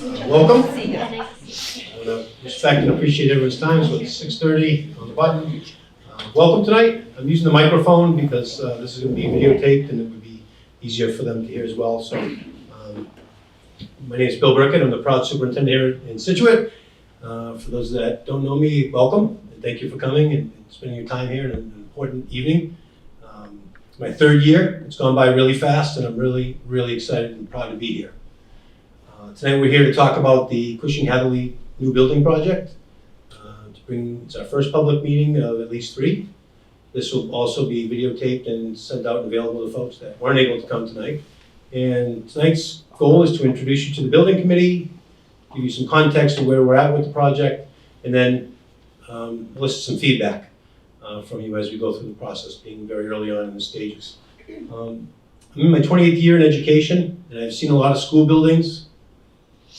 Welcome. I want to respect and appreciate everyone's time, so it's 6:30 on the button. Welcome tonight. I'm using the microphone because this is going to be videotaped and it would be easier for them to hear as well. So my name is Bill Brickett. I'm the proud superintendent here in Scituate. For those that don't know me, welcome and thank you for coming and spending your time here in an important evening. My third year. It's gone by really fast and I'm really, really excited and proud to be here. Tonight we're here to talk about the Cushing Hatherly new building project. It's our first public meeting of at least 3. This will also be videotaped and sent out and available to folks that weren't able to come tonight. And tonight's goal is to introduce you to the building committee, give you some context of where we're at with the project, and then elicit some feedback from you as we go through the process, being very early on in the stages. I'm in my 28th year in education, and I've seen a lot of school buildings.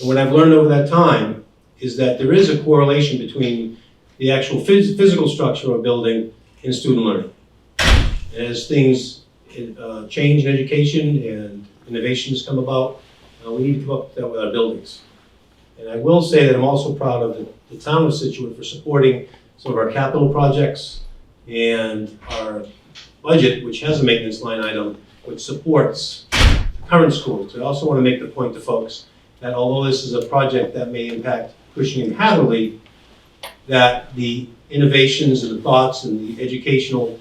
And what I've learned over that time is that there is a correlation between the actual physical structure of a building and student learning. As things change in education and innovations come about, we need to come up with that with our buildings. And I will say that I'm also proud of the town of Scituate for supporting some of our capital projects and our budget, which has a maintenance line item, which supports the current schools. I also want to make the point to folks that although this is a project that may impact Cushing and Hatherly, that the innovations and the thoughts and the educational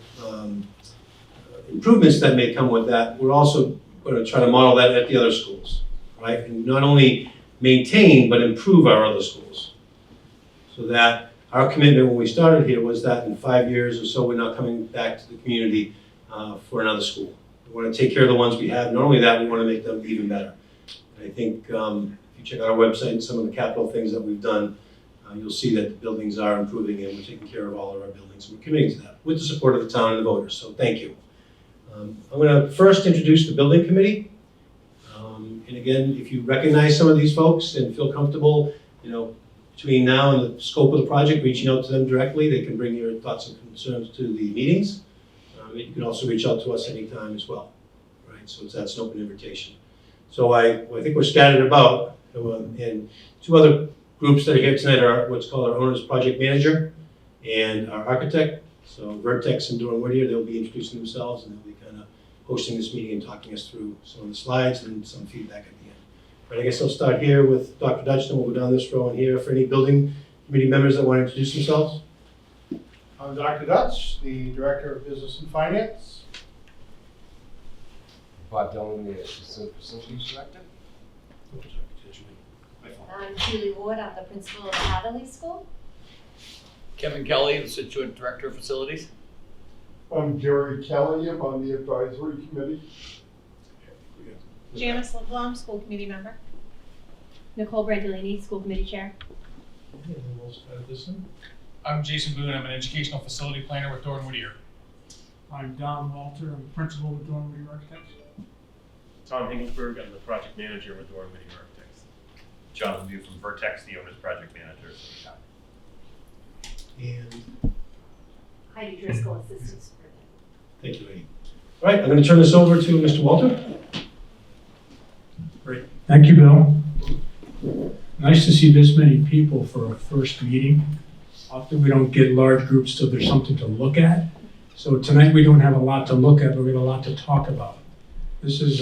improvements that may come with that, we're also going to try to model that at the other schools, right? And not only maintain, but improve our other schools. So that our commitment when we started here was that in 5 years or so, we're not coming back to the community for another school. We want to take care of the ones we have. Not only that, we want to make them even better. I think if you check out our website and some of the capital things that we've done, you'll see that the buildings are improving and we're taking care of all of our buildings. And we're committing to that with the support of the town and the voters, so thank you. I'm going to first introduce the building committee. And again, if you recognize some of these folks and feel comfortable, between now and the scope of the project, reaching out to them directly, they can bring your thoughts and concerns to the meetings. You can also reach out to us anytime as well, right? So that's an open invitation. So I think we're scattered about, and 2 other groups that are here tonight are what's called our owner's project manager and our architect. So Vertex and Doran Whittier, they'll be introducing themselves and they'll be kind of hosting this meeting and talking us through some of the slides and some feedback at the end. But I guess I'll start here with Dr. Dutch, and we'll go down this row and here for any building committee members that want to introduce themselves. I'm Dr. Dutch, the Director of Business and Finance. Bob Dillon, the Assistant Facilities Director. I'm Julie Ward, I'm the principal of Hatherly School. Kevin Kelly, the Scituate Director of Facilities. I'm Jerry Kelly, I'm on the advisory committee. Janice LeBlanc, school committee member. Nicole Brandolini, school committee chair. And then we'll start this one. I'm Jason Boone. I'm an educational facility planner with Doran Whittier. I'm Don Walter. I'm the principal with Doran Whittier Architects. Tom Hinkelsberg, I'm the project manager with Doran Whittier Architects. John Lemieux from Vertex, the owner's project manager. And Heidi Driscoll, assistant superintendent. thank you, Lee. All right, I'm going to turn this over to Mr. Walter. Great. Thank you, Bill. Nice to see this many people for a first meeting. Often we don't get large groups till there's something to look at. So tonight we don't have a lot to look at, but we have a lot to talk about. This is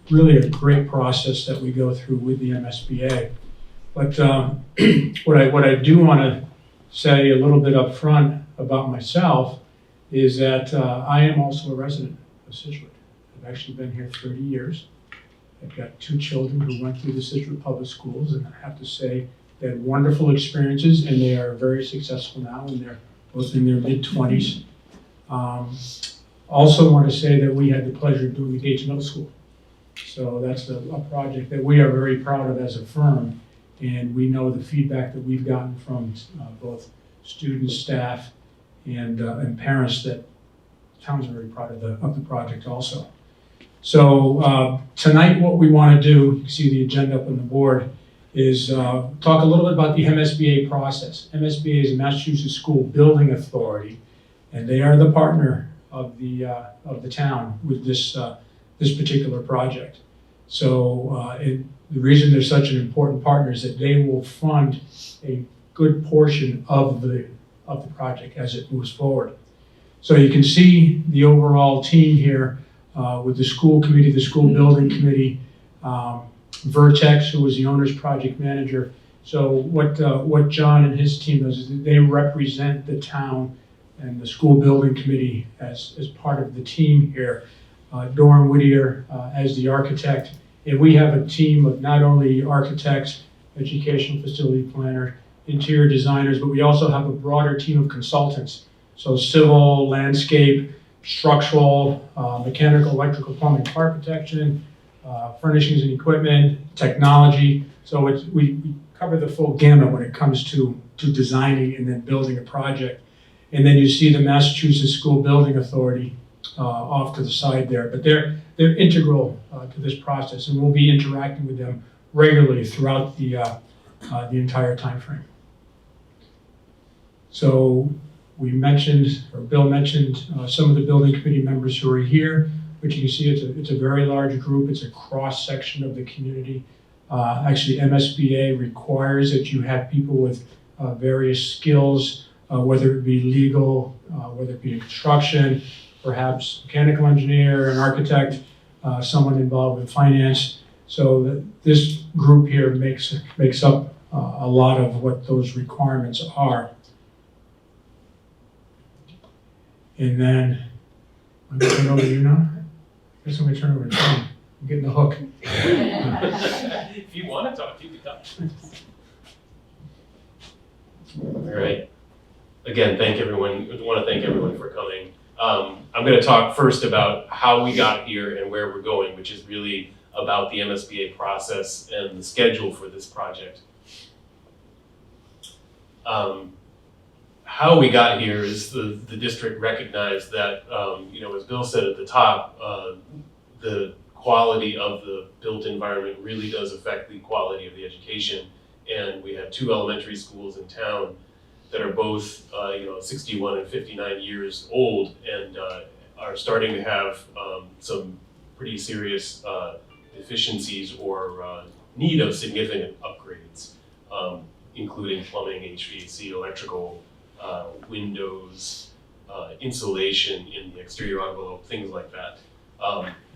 really a great process that we go through with the MSBA. But what I do want to say a little bit up front about myself is that I am also a resident of Scituate. I've actually been here 30 years. I've got 2 children who went through the Scituate Public Schools, and I have to say they had wonderful experiences, and they are very successful now, and they're both in their mid-20s. Also want to say that we had the pleasure of doing the Gates Middle School. So that's a project that we are very proud of as a firm, and we know the feedback that we've gotten from both students, staff, and parents that the town's very proud of the project also. So tonight what we want to do, you can see the agenda up on the board, is talk a little bit about the MSBA process. MSBA is a Massachusetts School Building Authority, and they are the partner of the town with this particular project. So the reason they're such an important partner is that they will fund a good portion of the project as it moves forward. So you can see the overall team here with the school committee, the school building committee, Vertex, who was the owner's project manager. So what John and his team does is they represent the town and the school building committee as part of the team here. Doran Whittier as the architect. And we have a team of not only architects, educational facility planner, interior designers, but we also have a broader team of consultants. So civil, landscape, structural, mechanical, electrical, plumbing, fire protection, furnishings and equipment, technology. So we cover the full gamut when it comes to designing and then building a project. And then you see the Massachusetts School Building Authority off to the side there. But they're integral to this process, and we'll be interacting with them regularly throughout the entire time frame. So we mentioned, or Bill mentioned, some of the building committee members who are here, but you can see it's a very large group. It's a cross section of the community. Actually, MSBA requires that you have people with various skills, whether it be legal, whether it be in construction, perhaps mechanical engineer, an architect, someone involved with finance. So this group here makes up a lot of what those requirements are. And then, I'm going to turn over to you now. I guess I'm going to turn over to Tom. I'm getting the hook. If you want to talk, you can talk. All right. Again, thank everyone. I want to thank everyone for coming. I'm going to talk first about how we got here and where we're going, which is really about the MSBA process and the schedule for this project. How we got here is the district recognized that, as Bill said at the top, the quality of the built environment really does affect the quality of the education. And we have 2 elementary schools in town that are both 61 and 59 years old and are starting to have some pretty serious deficiencies or need of significant upgrades, including plumbing, HVAC, electrical, windows, insulation in the exterior envelope, things like that.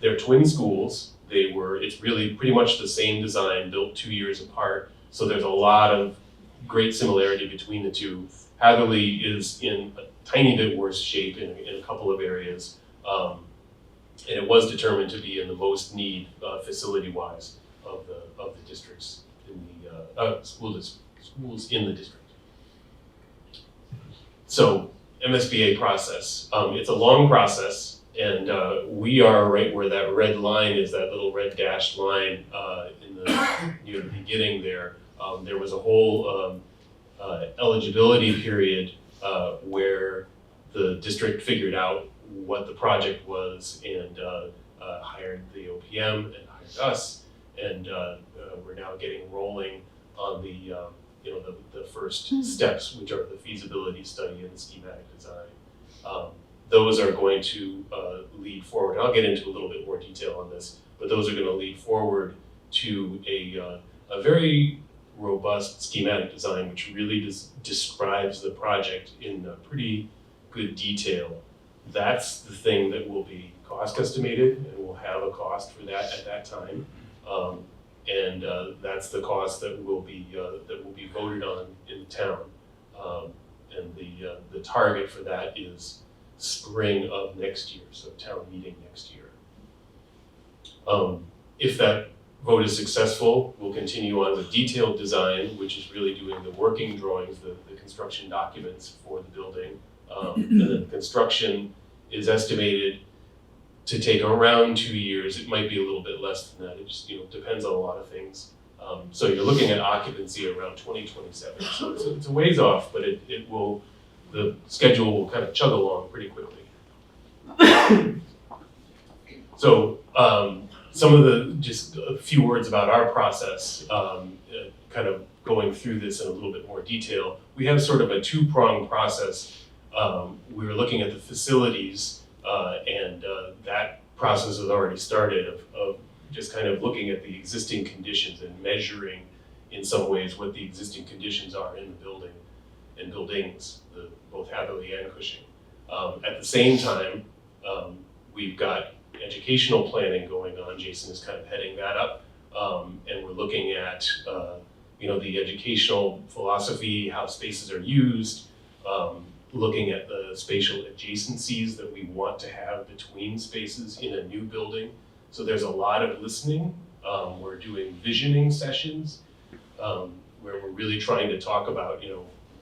They're twin schools. It's really pretty much the same design, built 2 years apart. So there's a lot of great similarity between the two. Hatherly is in a tiny bit worse shape in a couple of areas. And it was determined to be in the most need facility-wise of the districts in the schools in the district. So MSBA process, it's a long process, and we are right where that red line is, that little red dashed line near the beginning there. There was a whole eligibility period where the district figured out what the project was and hired the OPM and hired us, and we're now getting rolling on the first steps, which are the feasibility study and the schematic design. Those are going to lead forward. I'll get into a little bit more detail on this, but those are going to lead forward to a very robust schematic design, which really describes the project in pretty good detail. That's the thing that will be cost estimated, and we'll have a cost for that at that time. And that's the cost that will be voted on in the town. And the target for that is spring of next year, so town meeting next year. If that vote is successful, we'll continue on with detailed design, which is really doing the working drawings, the construction documents for the building. And then construction is estimated to take around 2 years. It might be a little bit less than that. It just depends on a lot of things. So you're looking at occupancy around 2027. So it's a ways off, but the schedule will kind of chug along pretty quickly. So just a few words about our process, kind of going through this in a little bit more detail. We have sort of a 2-pronged process. We were looking at the facilities, and that process has already started of just kind of looking at the existing conditions and measuring in some ways what the existing conditions are in the building and buildings, both Hatherly and Cushing. At the same time, we've got educational planning going on. Jason is kind of heading that up. And we're looking at, the educational philosophy, how spaces are used, looking at the spatial adjacencies that we want to have between spaces in a new building. So there's a lot of listening. We're doing visioning sessions where we're really trying to talk about,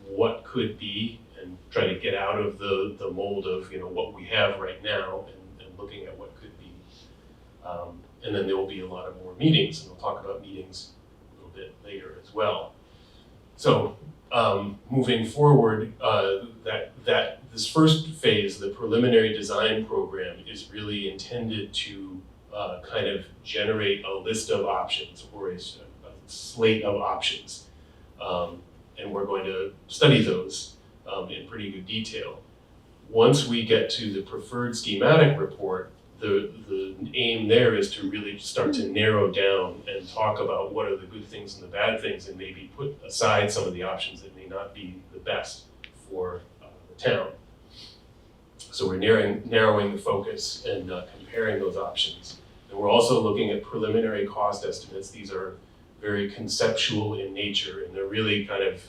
what could be and try to get out of the mold of, what we have right now and looking at what could be. And then there will be a lot of more meetings, and we'll talk about meetings a little bit later as well. So moving forward, that this first phase, the preliminary design program, is really intended to kind of generate a list of options or a slate of options. And we're going to study those in pretty good detail. Once we get to the preferred schematic report, the aim there is to really start to narrow down and talk about what are the good things and the bad things, and maybe put aside some of the options that may not be the best for the town. So we're narrowing the focus and comparing those options. And we're also looking at preliminary cost estimates. These are very conceptual in nature, and they're really kind of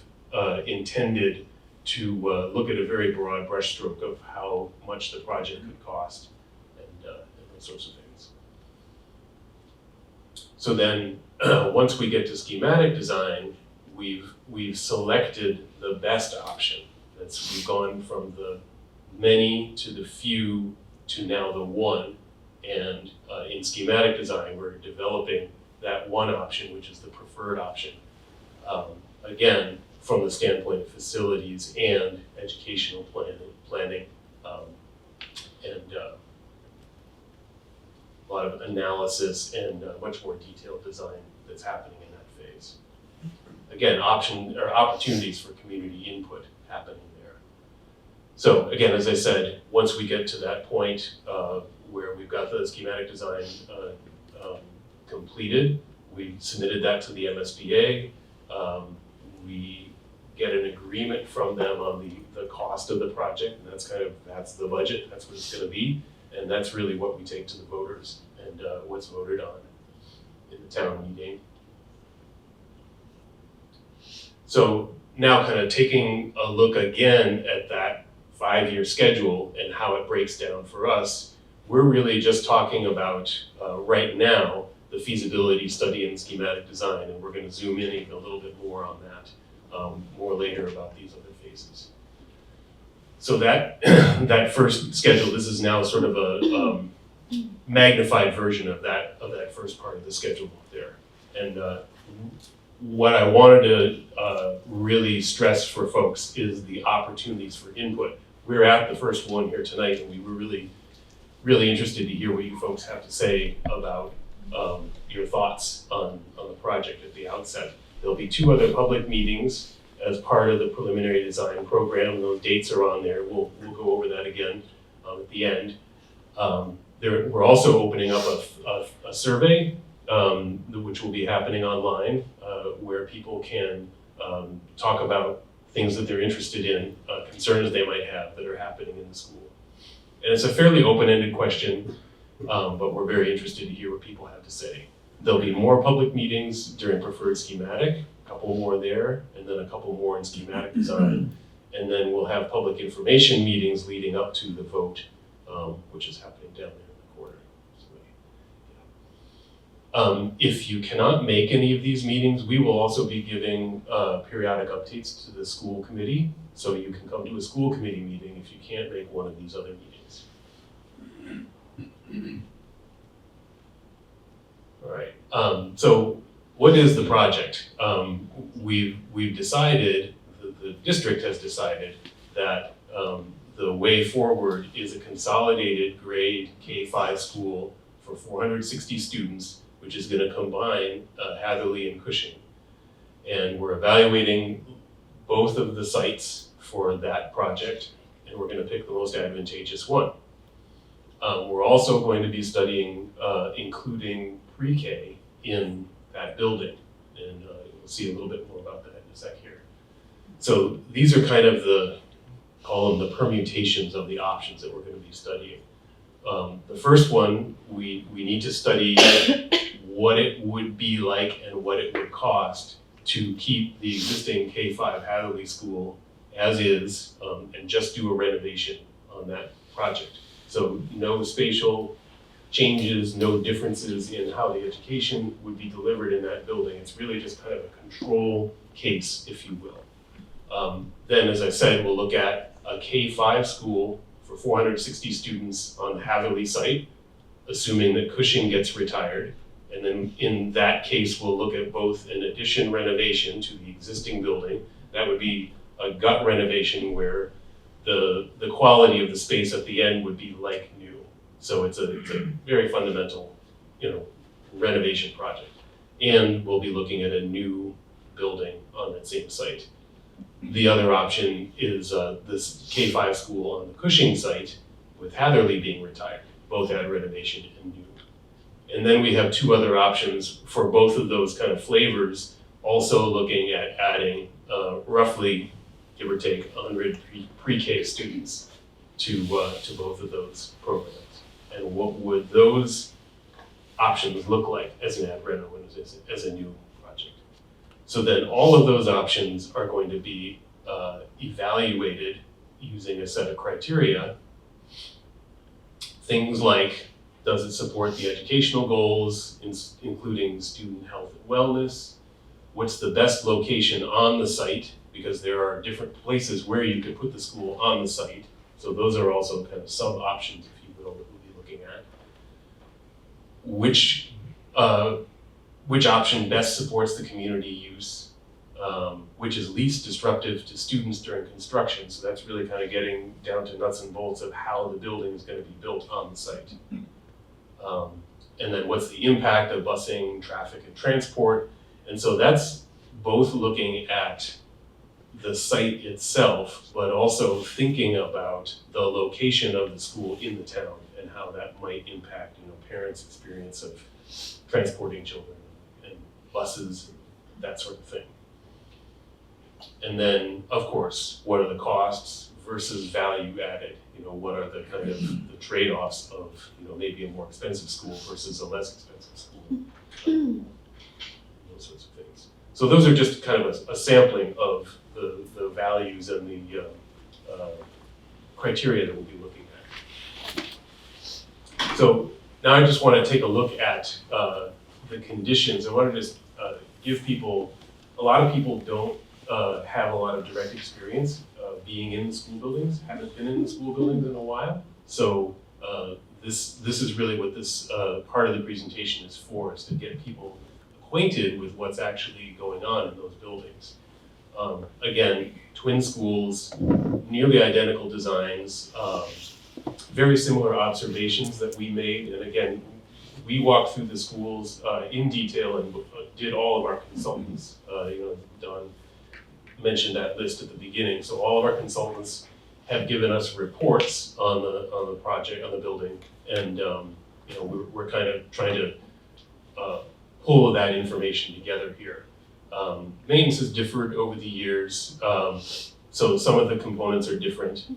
intended to look at a very broad brushstroke of how much the project could cost and those sorts of things. So then, once we get to schematic design, we've selected the best option. We've gone from the many to the few to now the one, and in schematic design, we're developing that one option, which is the preferred option. Again, from the standpoint of facilities and educational planning, and a lot of analysis and much more detailed design that's happening in that phase. Again, opportunities for community input happening there. So again, as I said, once we get to that point where we've got the schematic design completed, we submitted that to the MSBA. We get an agreement from them on the cost of the project, and that's the budget, that's what it's gonna be, and that's really what we take to the voters and what's voted on in the town meeting. So now kind of taking a look again at that 5-year schedule and how it breaks down for us, we're really just talking about right now the feasibility study and schematic design, and we're going to zoom in even a little bit more on that more later about these other phases. So that that first schedule, this is now sort of a magnified version of that first part of the schedule there. And what I wanted to really stress for folks is the opportunities for input. We're at the first one here tonight, and we were really interested to hear what you folks have to say about your thoughts on the project at the outset. There'll be 2 other public meetings as part of the preliminary design program. Those dates are on there. We'll go over that again at the end. We're also opening up a survey, which will be happening online, where people can talk about things that they're interested in, concerns they might have that are happening in the school. And it's a fairly open-ended question, but we're very interested to hear what people have to say. There'll be more public meetings during preferred schematic, a couple more there, and then a couple more in schematic design. And then we'll have public information meetings leading up to the vote, which is happening down there in the corner. So, yeah. If you cannot make any of these meetings, we will also be giving periodic updates to the school committee. So you can come to a school committee meeting if you can't make one of these other meetings. All right, so what is the project? We've decided, the district has decided that the way forward is a consolidated grade K-5 school for 460 students, which is gonna combine Hatherly and Cushing. And we're evaluating both of the sites for that project, and we're gonna pick the most advantageous one. We're also going to be studying including pre-K in that building. And we'll see a little bit more about that in a sec here. So these are kind of call them the permutations of the options that we're going to be studying. The first one, we need to study what it would be like and what it would cost to keep the existing K-5 Hatherly School as is, and just do a renovation on that project. So no spatial changes, no differences in how the education would be delivered in that building. It's really just kind of a control case, if you will. Then, as I said, we'll look at a K-5 school for 460 students on the Hatherly site, assuming that Cushing gets retired. And then in that case, we'll look at both an addition renovation to the existing building. That would be a gut renovation where the quality of the space at the end would be like new. So it's a very fundamental, renovation project. And we'll be looking at a new building on that same site. The other option is this K-5 school on the Cushing site with Hatherly being retired, both at renovation and new. And then we have two other options for both of those kind of flavors, also looking at adding roughly, give or take, 100 pre-K students to both of those programs. And what would those options look like as an ad reno and as a new project? So then all of those options are going to be evaluated using a set of criteria. Things like, does it support the educational goals, including student health and wellness? What's the best location on the site? Because there are different places where you could put the school on the site. So those are also kind of sub-options, if you will, that we'll be looking at. Which option best supports the community use? Which is least disruptive to students during construction. So that's really kind of getting down to nuts and bolts of how the building is going to be built on the site. And then what's the impact of busing, traffic, and transport? And so that's both looking at the site itself, but also thinking about the location of the school in the town and how that might impact, parents' experience of transporting children and buses, that sort of thing. And then, of course, what are the costs versus value added? What are the kind of the trade-offs of, maybe a more expensive school versus a less expensive school? Those sorts of things. So those are just kind of a sampling of the values and the criteria that we'll be looking at. So now I just want to take a look at the conditions. I want to just give people, a lot of people don't have a lot of direct experience being in the school buildings, haven't been in the school buildings in a while. So this is really what this part of the presentation is for, is to get people acquainted with what's actually going on in those buildings. Again, twin schools, nearly identical designs, very similar observations that we made. And again, we walked through the schools in detail and did all of our consultants. Don mentioned that list at the beginning. So all of our consultants have given us reports on the project, on the building, and we're kind of trying to pull that information together here. Maintenance has differed over the years, so some of the components are different.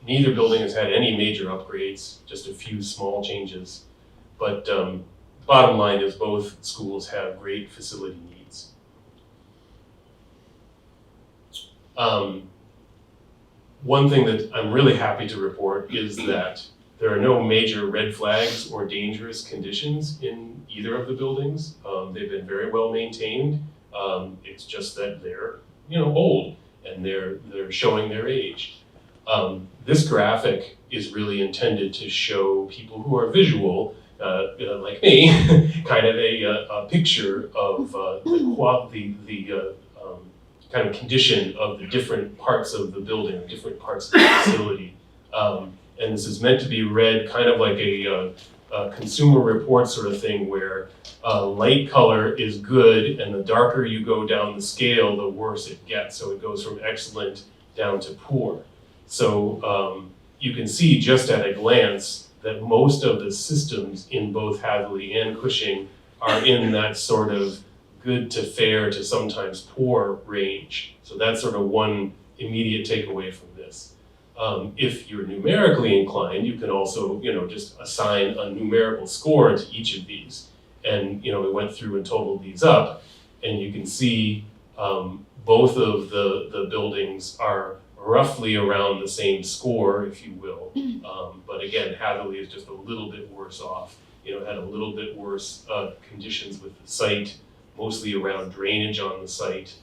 Neither building has had any major upgrades, just a few small changes. But bottom line is both schools have great facility needs. One thing that I'm really happy to report is that there are no major red flags or dangerous conditions in either of the buildings. They've been very well maintained. It's just that they're old and they're showing their age. This graphic is really intended to show people who are visual, like me, kind of a picture of the kind of condition of the different parts of the building, different parts of the facility. And this is meant to be read kind of like a consumer report sort of thing, where light color is good, and the darker you go down the scale, the worse it gets. So it goes from excellent down to poor. So you can see just at a glance that most of the systems in both Hatherley and Cushing are in that sort of good to fair to sometimes poor range. So that's sort of one immediate takeaway from this. If you're numerically inclined, you can also, just assign a numerical score to each of these. And, we went through and totaled these up, and you can see both of the buildings are roughly around the same score, if you will. But again, Hatherley is just a little bit worse off. Had a little bit worse conditions with the site, mostly around drainage on the site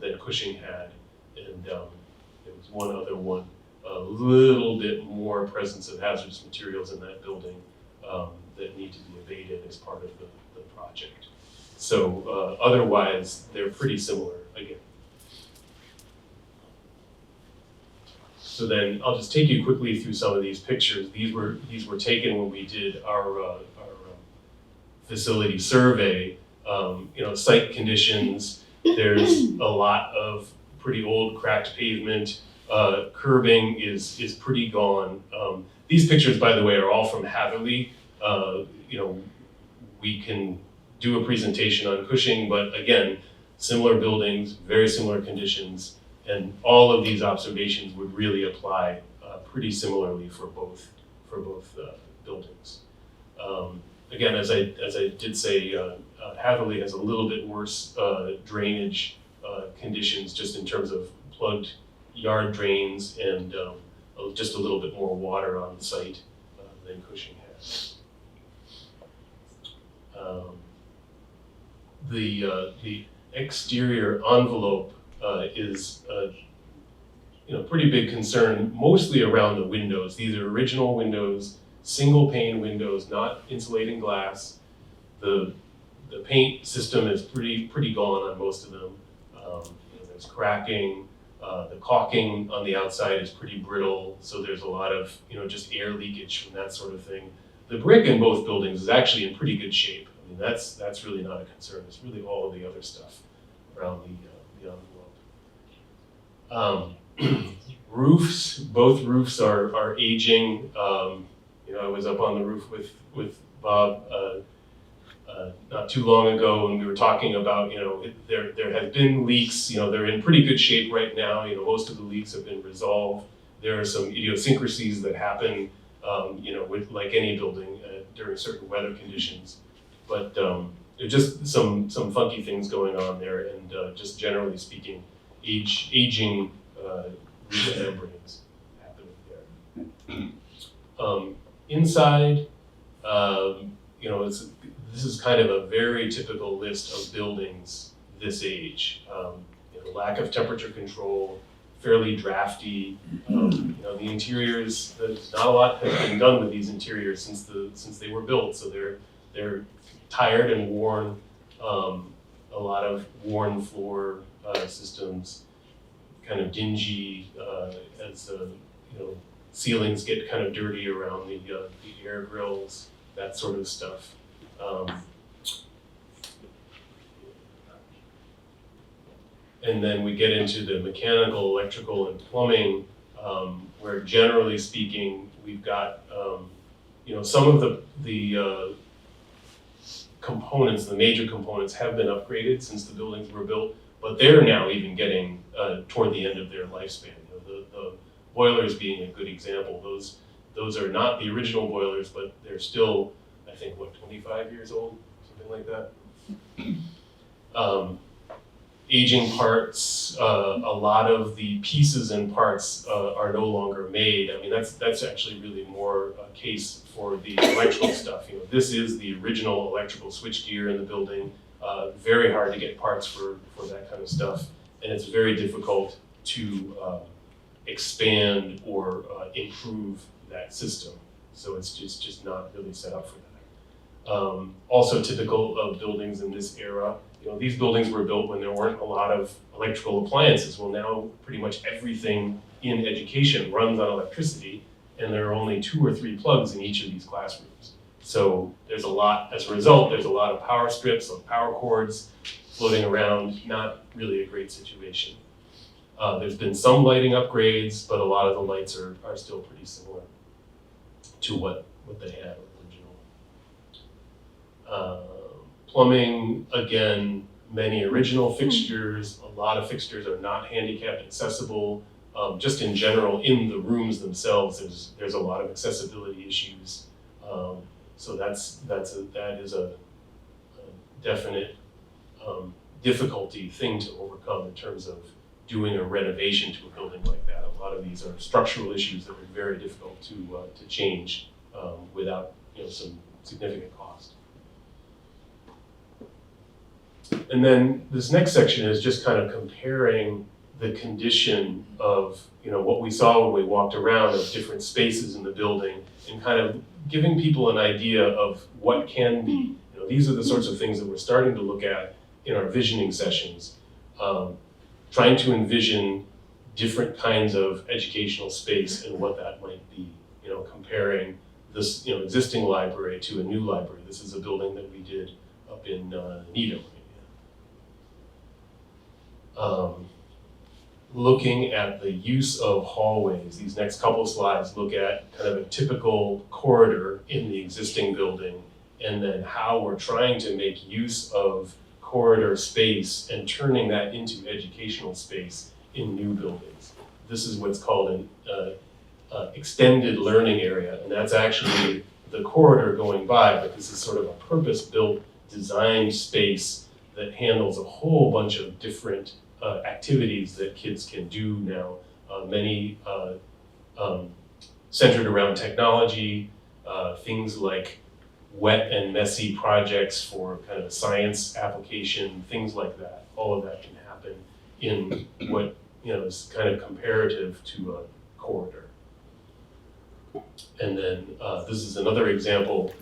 than Cushing had. And there was one other one, a little bit more presence of hazardous materials in that building that need to be abated as part of the project. So otherwise, they're pretty similar again. So then I'll just take you quickly through some of these pictures. These were taken when we did our facility survey. Site conditions. There's a lot of pretty old cracked pavement. Curbing is pretty gone. These pictures, by the way, are all from Hatherley. We can do a presentation on Cushing, but again, similar buildings, very similar conditions, and all of these observations would really apply pretty similarly for both buildings. Again, as I did say, Hatherley has a little bit worse drainage conditions just in terms of plugged yard drains and just a little bit more water on the site than Cushing has. The exterior envelope is pretty big concern, mostly around the windows. These are original windows, single pane windows, not insulating glass. The paint system is pretty gone on most of them. There's cracking. The caulking on the outside is pretty brittle, so there's a lot of just air leakage from that sort of thing. The brick in both buildings is actually in pretty good shape. I mean, that's really not a concern. It's really all of the other stuff around the envelope. Roofs, both roofs are aging. I was up on the roof with Bob not too long ago, and we were talking about, there have been leaks. They're in pretty good shape right now. Most of the leaks have been resolved. There are some idiosyncrasies that happen, with like any building during certain weather conditions. But there's just some funky things going on there, and just generally speaking, aging roof membranes happening there. Inside, this is kind of a very typical list of buildings this age. Lack of temperature control, fairly drafty. The interiors, not a lot has been done with these interiors since they were built, so they're tired and worn. A lot of worn floor systems, kind of dingy as ceilings get kind of dirty around the air grills, that sort of stuff. And then we get into the mechanical, electrical, and plumbing, where generally speaking, we've got some of the components, the major components, have been upgraded since the buildings were built, but they're now even getting toward the end of their lifespan. The boilers being a good example. Those are not the original boilers, but they're still, I think, 25 years old, something like that. Aging parts, a lot of the pieces and parts are no longer made. I mean, that's actually really more a case for the electrical stuff. This is the original electrical switchgear in the building. Very hard to get parts for that kind of stuff, and it's very difficult to expand or improve that system. So it's just not really set up for that. Also typical of buildings in this era, these buildings were built when there weren't a lot of electrical appliances. Well, now pretty much everything in education runs on electricity, and there are only 2 or 3 plugs in each of these classrooms. So as a result, there's a lot of power strips, of power cords floating around, not really a great situation. There's been some lighting upgrades, but a lot of the lights are still pretty similar. to what they had original. Plumbing, again, many original fixtures. A lot of fixtures are not handicap accessible. Just in general, in the rooms themselves, there's a lot of accessibility issues. So that is a definite difficulty thing to overcome in terms of doing a renovation to a building like that. A lot of these are structural issues that are very difficult to change without some significant cost. And then this next section is just kind of comparing the condition of what we saw when we walked around of different spaces in the building and kind of giving people an idea of what can be. These are the sorts of things that we're starting to look at in our visioning sessions, trying to envision different kinds of educational space and what that might be. Comparing this existing library to a new library. This is a building that we did up in Nido. Looking at the use of hallways, these next couple slides look at kind of a typical corridor in the existing building, and then how we're trying to make use of corridor space and turning that into educational space in new buildings. This is what's called an extended learning area, and that's actually the corridor going by, but this is sort of a purpose-built designed space that handles a whole bunch of different activities that kids can do now, many centered around technology, things like wet and messy projects for kind of a science application, things like that. All of that can happen in what is kind of comparative to a corridor. And then this is another example,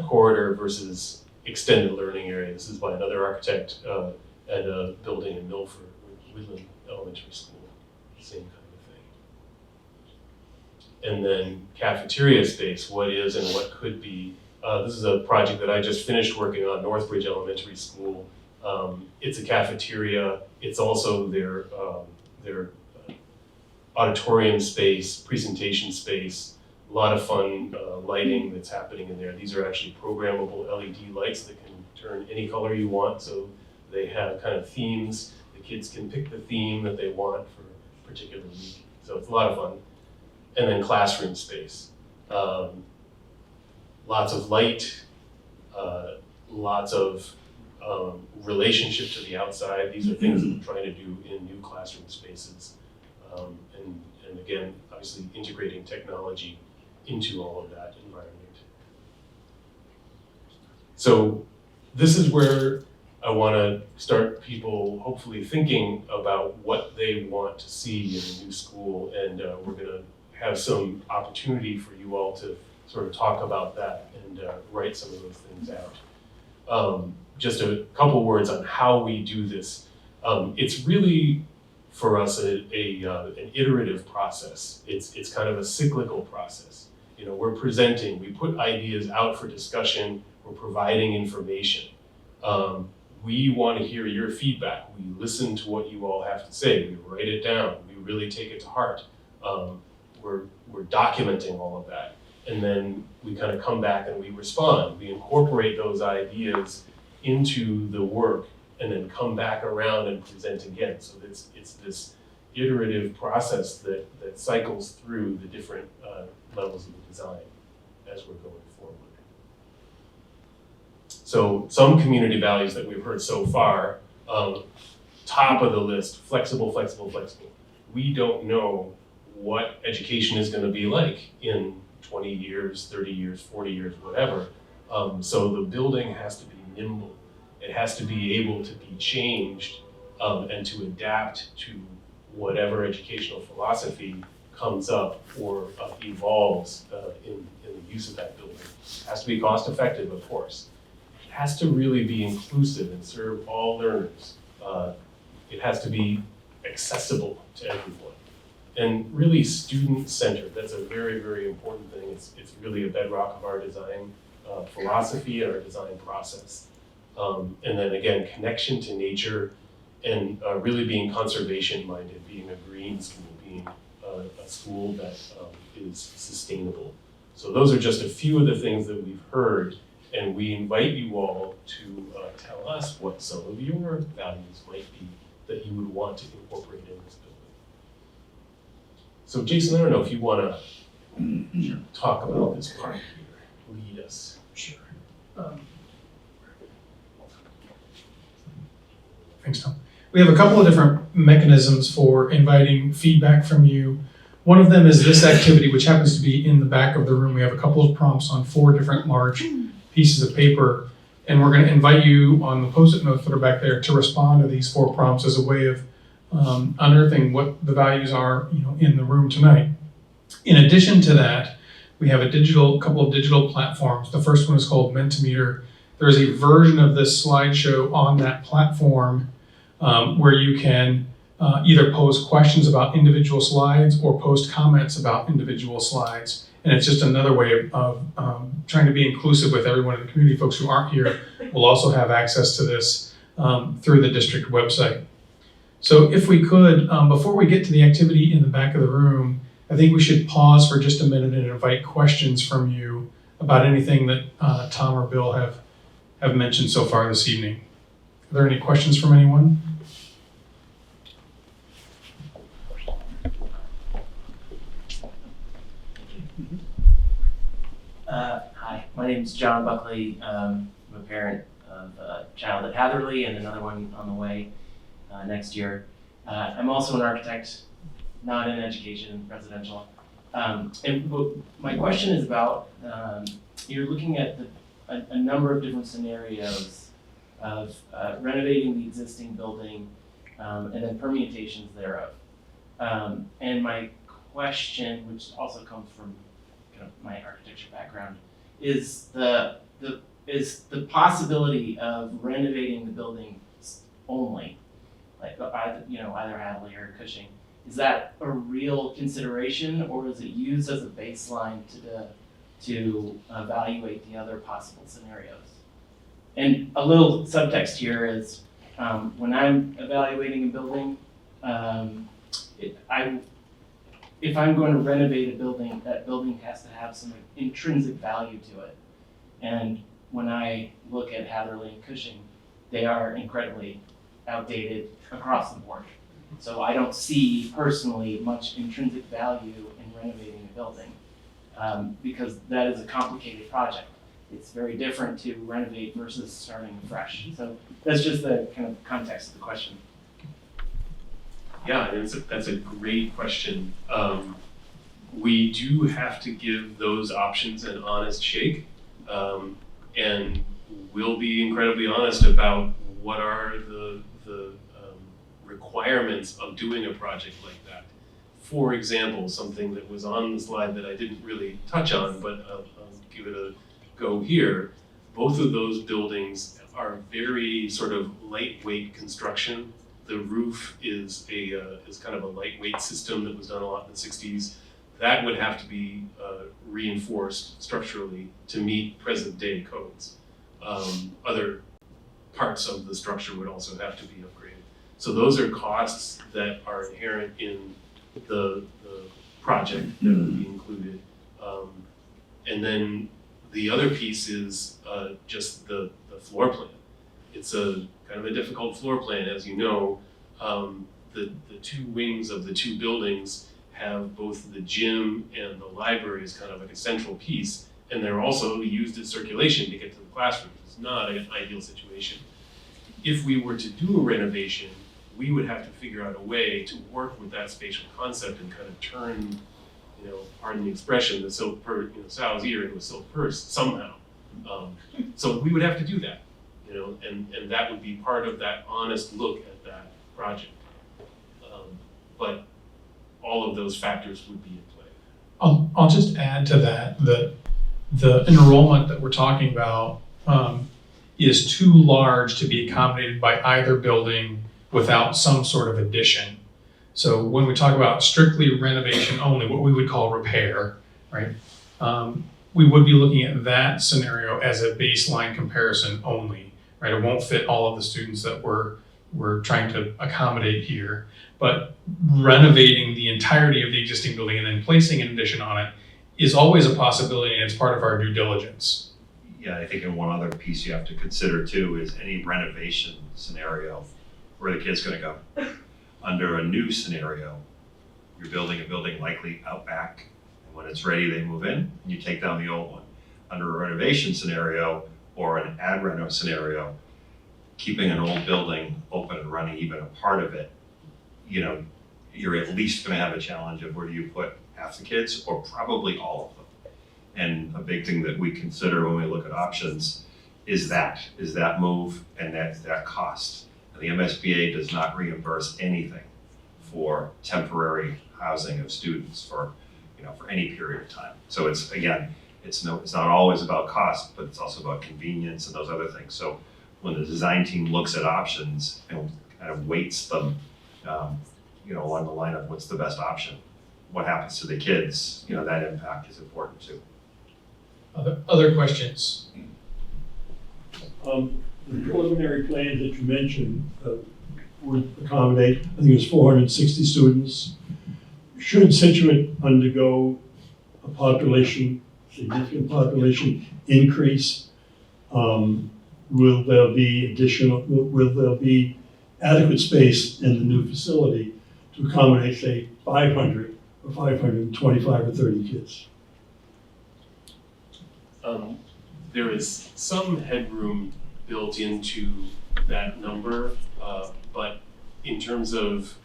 corridor versus extended learning area. This is by another architect at a building in Milford, Woodland Elementary School, same kind of thing. And then cafeteria space, what is and what could be. This is a project that I just finished working on, Northbridge Elementary School. It's a cafeteria. It's also their auditorium space, presentation space, a lot of fun lighting that's happening in there. These are actually programmable LED lights that can turn any color you want, so they have kind of themes. The kids can pick the theme that they want for a particular week. So it's a lot of fun. And then classroom space. Lots of light, lots of relationship to the outside. These are things that we're trying to do in new classroom spaces. And again, obviously integrating technology into all of that environment. So this is where I want to start people hopefully thinking about what they want to see in a new school, and we're going to have some opportunity for you all to sort of talk about that and write some of those things out. Just a couple words on how we do this. It's really, for us, an iterative process. It's kind of a cyclical process. We're presenting, we put ideas out for discussion, we're providing information. We want to hear your feedback. We listen to what you all have to say. We write it down. We really take it to heart. We're documenting all of that. And then we kind of come back and we respond. We incorporate those ideas into the work and then come back around and present again. So it's this iterative process that cycles through the different levels of the design as we're going forward. So some community values that we've heard so far, top of the list, flexible, flexible, flexible. We don't know what education is going to be like in 20 years, 30 years, 40 years, whatever. So the building has to be nimble. It has to be able to be changed and to adapt to whatever educational philosophy comes up or evolves in the use of that building. It has to be cost effective, of course. It has to really be inclusive and serve all learners. It has to be accessible to everyone. And really student-centered. That's a very, very important thing. It's really a bedrock of our design philosophy and our design process. And then again, connection to nature and really being conservation-minded, being a green school, being a school that is sustainable. So those are just a few of the things that we've heard, and we invite you all to tell us what some of your values might be that you would want to incorporate in this building. So Jason, I don't know if you want to talk about this part here, lead us. Sure. Thanks, Tom. We have a couple of different mechanisms for inviting feedback from you. One of them is this activity, which happens to be in the back of the room. We have a couple of prompts on 4 different large pieces of paper, and we're going to invite you on the Post-it notes that are back there to respond to these 4 prompts as a way of unearthing what the values are, in the room tonight. In addition to that, we have a couple of digital platforms. The first one is called Mentimeter. There's a version of this slideshow on that platform where you can either pose questions about individual slides or post comments about individual slides. And it's just another way of trying to be inclusive with everyone in the community. Folks who aren't here will also have access to this through the district website. So if we could, before we get to the activity in the back of the room, I think we should pause for just a minute and invite questions from you about anything that Tom or Bill have mentioned so far this evening. Are there any questions from anyone? Hi, my name is John Buckley. I'm a parent of a child at Hatherly and another one on the way next year. I'm also an architect, not in education, residential. And my question is about, you're looking at a number of different scenarios of renovating the existing building and then permutations thereof. And my question, which also comes from kind of my architecture background, is the possibility of renovating the building only, like either Hadley or Cushing. Is that a real consideration, or is it used as a baseline to evaluate the other possible scenarios? And a little subtext here is when I'm evaluating a building, if I'm going to renovate a building, that building has to have some intrinsic value to it. And when I look at Hatherly and Cushing, they are incredibly outdated across the board. So I don't see personally much intrinsic value in renovating a building because that is a complicated project. It's very different to renovate versus starting fresh. So that's just the kind of context of the question. Yeah, that's a great question. We do have to give those options an honest shake, and we'll be incredibly honest about what are the requirements of doing a project like that. For example, something that was on the slide that I didn't really touch on, but I'll give it a go here. Both of those buildings are very sort of lightweight construction. The roof is kind of a lightweight system that was done a lot in the 60s. That would have to be reinforced structurally to meet present day codes. Other parts of the structure would also have to be upgraded. So those are costs that are inherent in the project that would be included. And then the other piece is just the floor plan. It's a kind of a difficult floor plan, as you know. The 2 wings of the 2 buildings have both the gym and the library as kind of like a central piece, and they're also used as circulation to get to the classrooms. It's not an ideal situation. If we were to do a renovation, we would have to figure out a way to work with that spatial concept and kind of turn, pardon the expression, the silk purse, Sal's ear into a silk purse somehow. So we would have to do that, and that would be part of that honest look at that project. But all of those factors would be in play. I'll just add to that the enrollment that we're talking about is too large to be accommodated by either building without some sort of addition. So when we talk about strictly renovation only, what we would call repair, right? We would be looking at that scenario as a baseline comparison only, right? It won't fit all of the students that we're trying to accommodate here, but renovating the entirety of the existing building and then placing an addition on it is always a possibility and it's part of our due diligence. Yeah, I think in one other piece you have to consider too is any renovation scenario, where the kid's gonna go. Under a new scenario, you're building a building likely out back, and when it's ready, they move in, and you take down the old one. Under a renovation scenario or an ad reno scenario, keeping an old building open and running, even a part of it, you know, you're at least gonna have a challenge of where do you put half the kids or probably all of them. And a big thing that we consider when we look at options is that move and that cost. And the MSBA does not reimburse anything for temporary housing of students for any period of time. So it's, again, it's not always about cost, but it's also about convenience and those other things. So when the design team looks at options and kind of weights them, along the line of what's the best option, what happens to the kids, that impact is important too. Other questions? The preliminary plans that you mentioned would accommodate, I think it's 460 students. Should Situate undergo a significant population increase, will there be adequate space in the new facility to accommodate, say, 500 or 525 or 30 kids? There is some headroom built into that number, but in terms of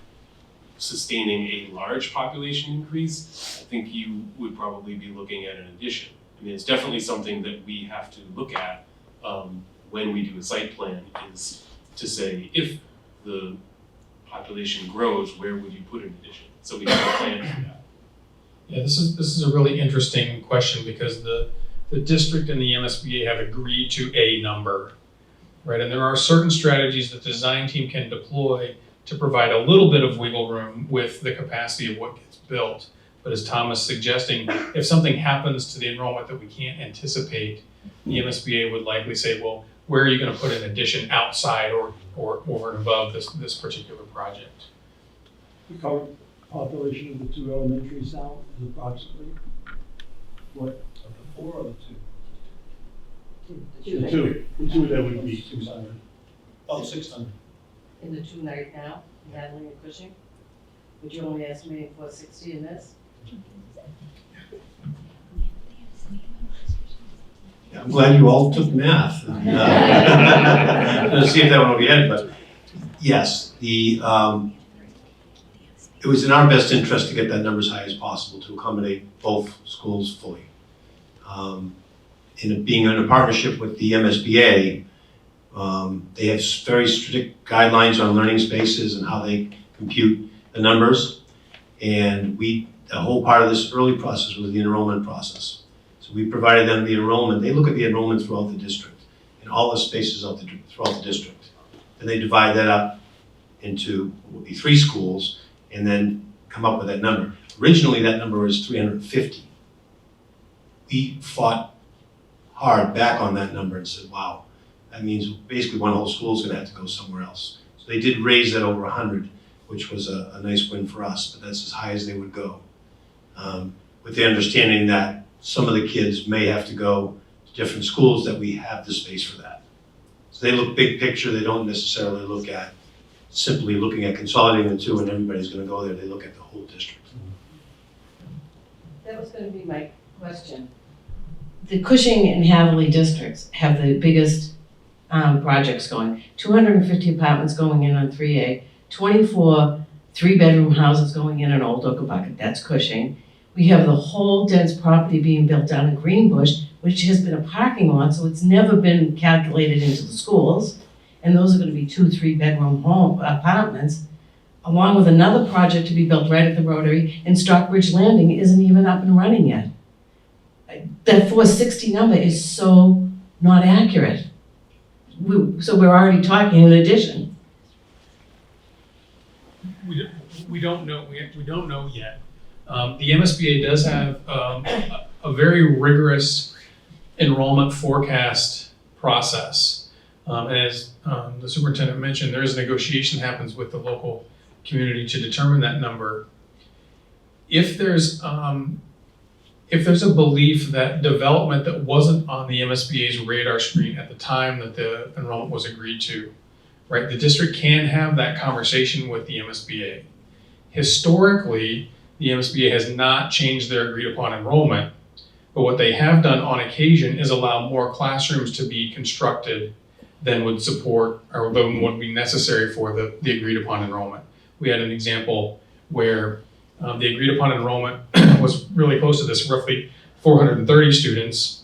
sustaining a large population increase, I think you would probably be looking at an addition. I mean, it's definitely something that we have to look at when we do a site plan, is to say, if the population grows, where would you put an addition? So we have a plan for that. Yeah, this is a really interesting question because the district and the MSBA have agreed to a number, right? And there are certain strategies that the design team can deploy to provide a little bit of wiggle room with the capacity of what gets built. But as Tom is suggesting, if something happens to the enrollment that we can't anticipate, the MSBA would likely say, well, where are you going to put an addition outside or over and above this particular project? The current population of the two elementaries now is approximately what? Of the 4 or the 2? The two that would be 600. Oh, 600. In the 2 right now, Hadley and Cushing? Would you only estimating 460 in this? Yeah, I'm glad you all took math. Let's see if that one will be it, but yes, it was in our best interest to get that number as high as possible to accommodate both schools fully. Being in a partnership with the MSBA, they have very strict guidelines on learning spaces and how they compute the numbers. And the whole part of this early process was the enrollment process. So we provided them the enrollment. They look at the enrollment throughout the district and all the spaces throughout the district. And they divide that up into what would be 3 schools and then come up with that number. Originally, that number was 350. We fought hard back on that number and said, wow, that means basically one whole school is going to have to go somewhere else. So they did raise that over 100, which was a nice win for us, but that's as high as they would go. With the understanding that some of the kids may have to go to different schools, that we have the space for that. So they look big picture. They don't necessarily look at simply looking at consolidating the 2 and everybody's going to go there. They look at the whole district. That was going to be my question. The Cushing and Hatherly districts have the biggest projects going. 250 apartments going in on 3A, 24 3-bedroom houses going in on Old Oak Bucket, that's Cushing. We have the whole dense property being built down in Greenbush, which has been a parking lot, so it's never been calculated into the schools. And those are going to be 2 3-bedroom home apartments, along with another project to be built right at the Rotary, and Stockbridge Landing isn't even up and running yet. That 460 number is so not accurate. So we're already talking in addition. We don't know. We don't know yet. The MSBA does have a very rigorous enrollment forecast process. And as the superintendent mentioned, there is a negotiation that happens with the local community to determine that number. If there's if there's a belief that development that wasn't on the MSBA's radar screen at the time that the enrollment was agreed to, right, the district can have that conversation with the MSBA. Historically, the MSBA has not changed their agreed upon enrollment, but what they have done on occasion is allow more classrooms to be constructed than would support or than would be necessary for the agreed upon enrollment. We had an example where the agreed upon enrollment was really close to this, roughly 430 students,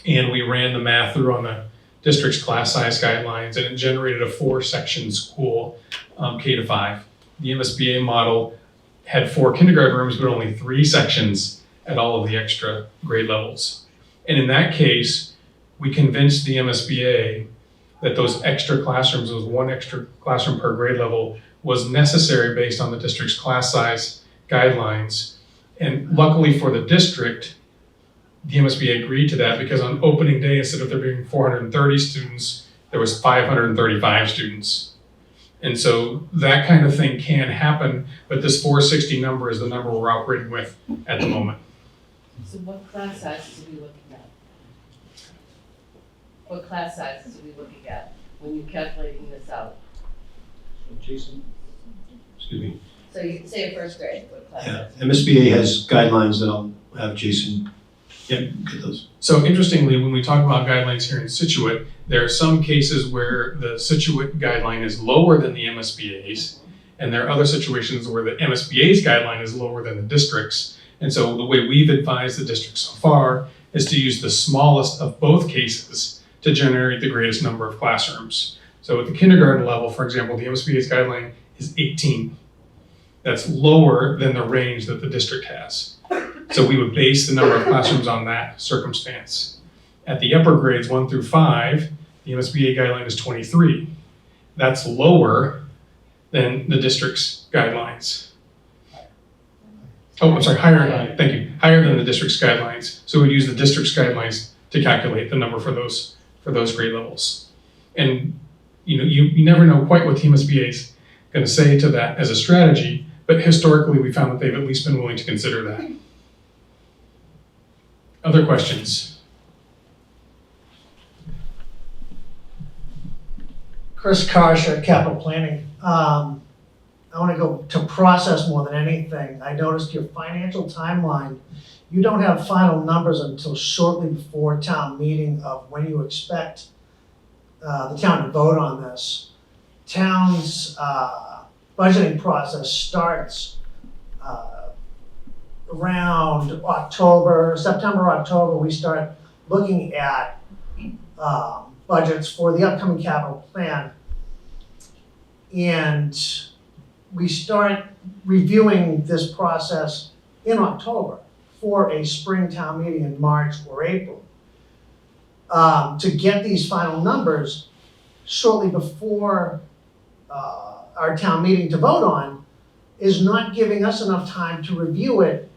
and we ran the math through on the district's class size guidelines, and it generated a 4-section school, K-5. The MSBA model had 4 kindergarten rooms, but only 3 sections at all of the extra grade levels. And in that case, we convinced the MSBA that those extra classrooms, those 1 extra classroom per grade level, was necessary based on the district's class size guidelines. And luckily for the district, the MSBA agreed to that because on opening day, instead of there being 430 students, there was 535 students. And so that kind of thing can happen, but this 460 number is the number we're operating with at the moment. So what class sizes are we looking at? What class sizes are we looking at when you're calculating this out? Jason? Excuse me. So you say first grade, what class Yeah, size? MSBA has guidelines that I'll have Jason, get those. So interestingly, when we talk about guidelines here in Situate, there are some cases where the Situate guideline is lower than the MSBA's, and there are other situations where the MSBA's guideline is lower than the district's. And so the way we've advised the district so far is to use the smallest of both cases to generate the greatest number of classrooms. So at the kindergarten level, for example, the MSBA's guideline is 18. That's lower than the range that the district has. So we would base the number of classrooms on that circumstance. At the upper grades 1 through 5, the MSBA guideline is 23. That's lower than the district's guidelines. Oh, I'm sorry, higher, thank you, higher than the district's guidelines. So we'd use the district's guidelines to calculate the number for those grade levels. And you never know quite what the MSBA is going to say to that as a strategy, but historically we found that they've at least been willing to consider that. Other questions? Chris Karsha, Capital Planning. I want to go to process more than anything. I noticed your financial timeline, you don't have final numbers until shortly before town meeting of when you expect the town to vote on this. Town's budgeting process starts around September, October. We start looking at budgets for the upcoming capital plan. And we start reviewing this process in October for a spring town meeting in March or April. To get these final numbers shortly before our town meeting to vote on is not giving us enough time to review it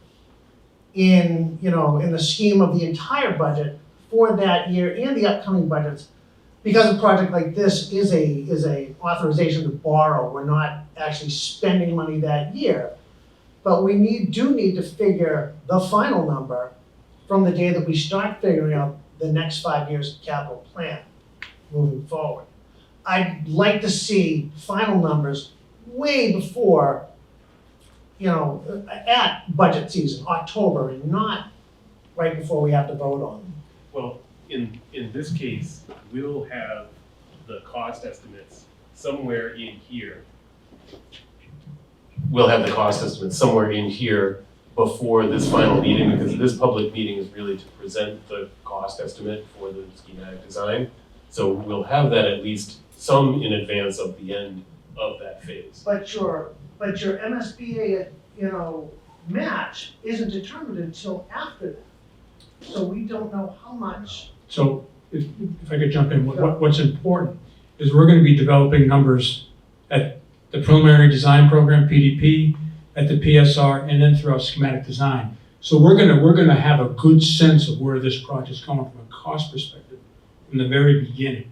in the scheme of the entire budget for that year and the upcoming budgets. Because a project like this is a authorization to borrow, we're not actually spending money that year. But we do need to figure the final number from the day that we start figuring out the next 5 years capital plan moving forward. I'd like to see final numbers way before, at budget season, October, and not right before we have to vote on them. Well, in this case, we'll have the cost estimates somewhere in here. We'll have the cost estimate somewhere in here before this final meeting, because this public meeting is really to present the cost estimate for the schematic design. So we'll have that at least some in advance of the end of that phase. But your MSBA, match isn't determined until after that. So we don't know how much. So if I could jump in, what's important is we're gonna be developing numbers at the preliminary design program, PDP, at the PSR, and then throughout schematic design. So we're gonna have a good sense of where this project's going from a cost perspective from the very beginning.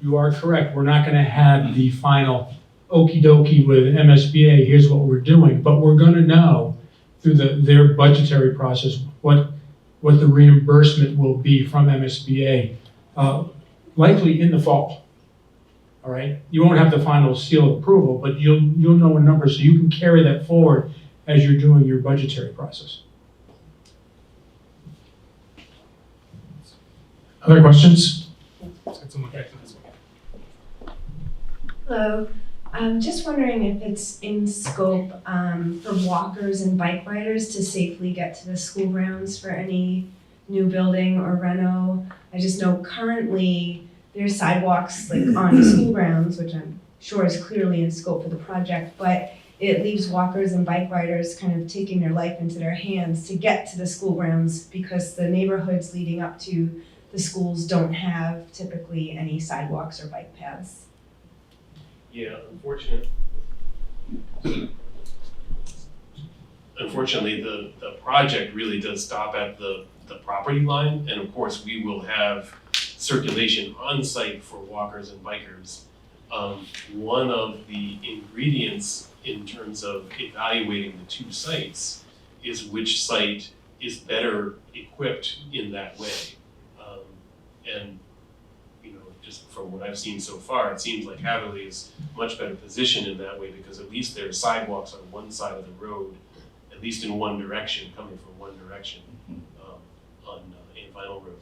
You are correct, we're not gonna have the final okey dokey with MSBA, here's what we're doing, but we're gonna know through their budgetary process what what the reimbursement will be from MSBA, likely in the fall. All right? You won't have the final seal of approval, but you'll know a number so you can carry that forward as you're doing your budgetary process. Other questions? Hello, I'm just wondering if it's in scope for walkers and bike riders to safely get to the school grounds for any new building or reno. I just know currently there's sidewalks like on the school grounds, which I'm sure is clearly in scope for the project, but it leaves walkers and bike riders kind of taking their life into their hands to get to the school grounds because the neighborhoods leading up to the schools don't have typically any sidewalks or bike paths. Yeah, unfortunately, the project really does stop at the property line, and of course, we will have circulation on site for walkers and bikers. One of the ingredients in terms of evaluating the two sites is which site is better equipped in that way. And just from what I've seen so far, it seems like Hatherly is much better positioned in that way because at least there are sidewalks on one side of the road, at least in one direction, coming from one direction on a Vinyl Road.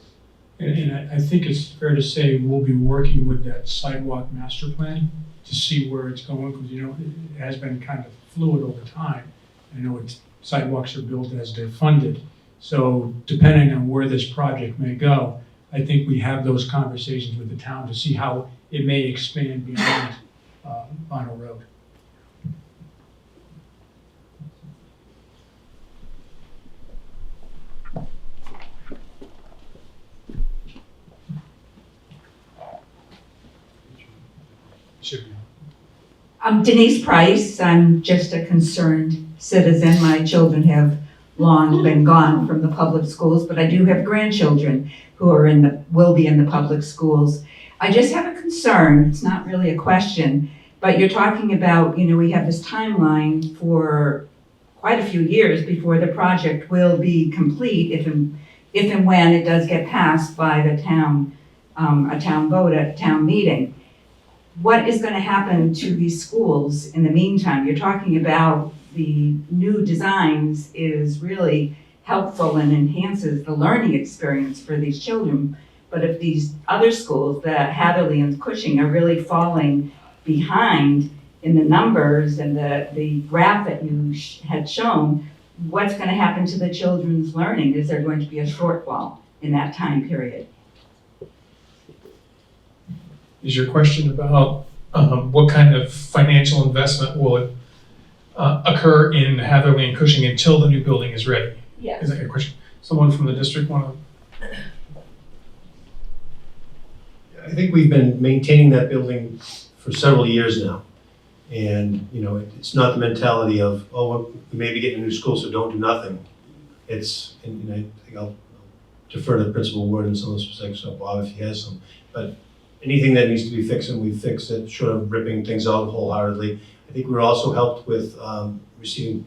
And I think it's fair to say we'll be working with that sidewalk master plan to see where it's going, because it has been kind of fluid over time. I know sidewalks are built as they're funded, so depending on where this project may go, I think we have those conversations with the town to see how it may expand beyond Vinyl Road. I'm Denise Price. I'm just a concerned citizen. My children have long been gone from the public schools, but I do have grandchildren who will be in the public schools. I just have a concern. It's not really a question, but you're talking about, we have this timeline for quite a few years before the project will be complete if and when it does get passed by the town, a town vote at town meeting. What is going to happen to these schools in the meantime? You're talking about the new designs is really helpful and enhances the learning experience for these children. But if these other schools, the Hatherly and Cushing, are really falling behind in the numbers and the graph that you had shown, what's going to happen to the children's learning? Is there going to be a shortfall in that time period? Is your question about what kind of financial investment will occur in Hatherly and Cushing until the new building is ready? Yes. Is that your question? Someone from the district want to? I think we've been maintaining that building for several years now. And, it's not the mentality of, oh, we may be getting a new school, so don't do nothing. It's, and I think I'll defer to Principal Ward and some of the specifics of Bob if he has some. But anything that needs to be fixed, and we fix it, short of ripping things out wholeheartedly. I think we were also helped with receiving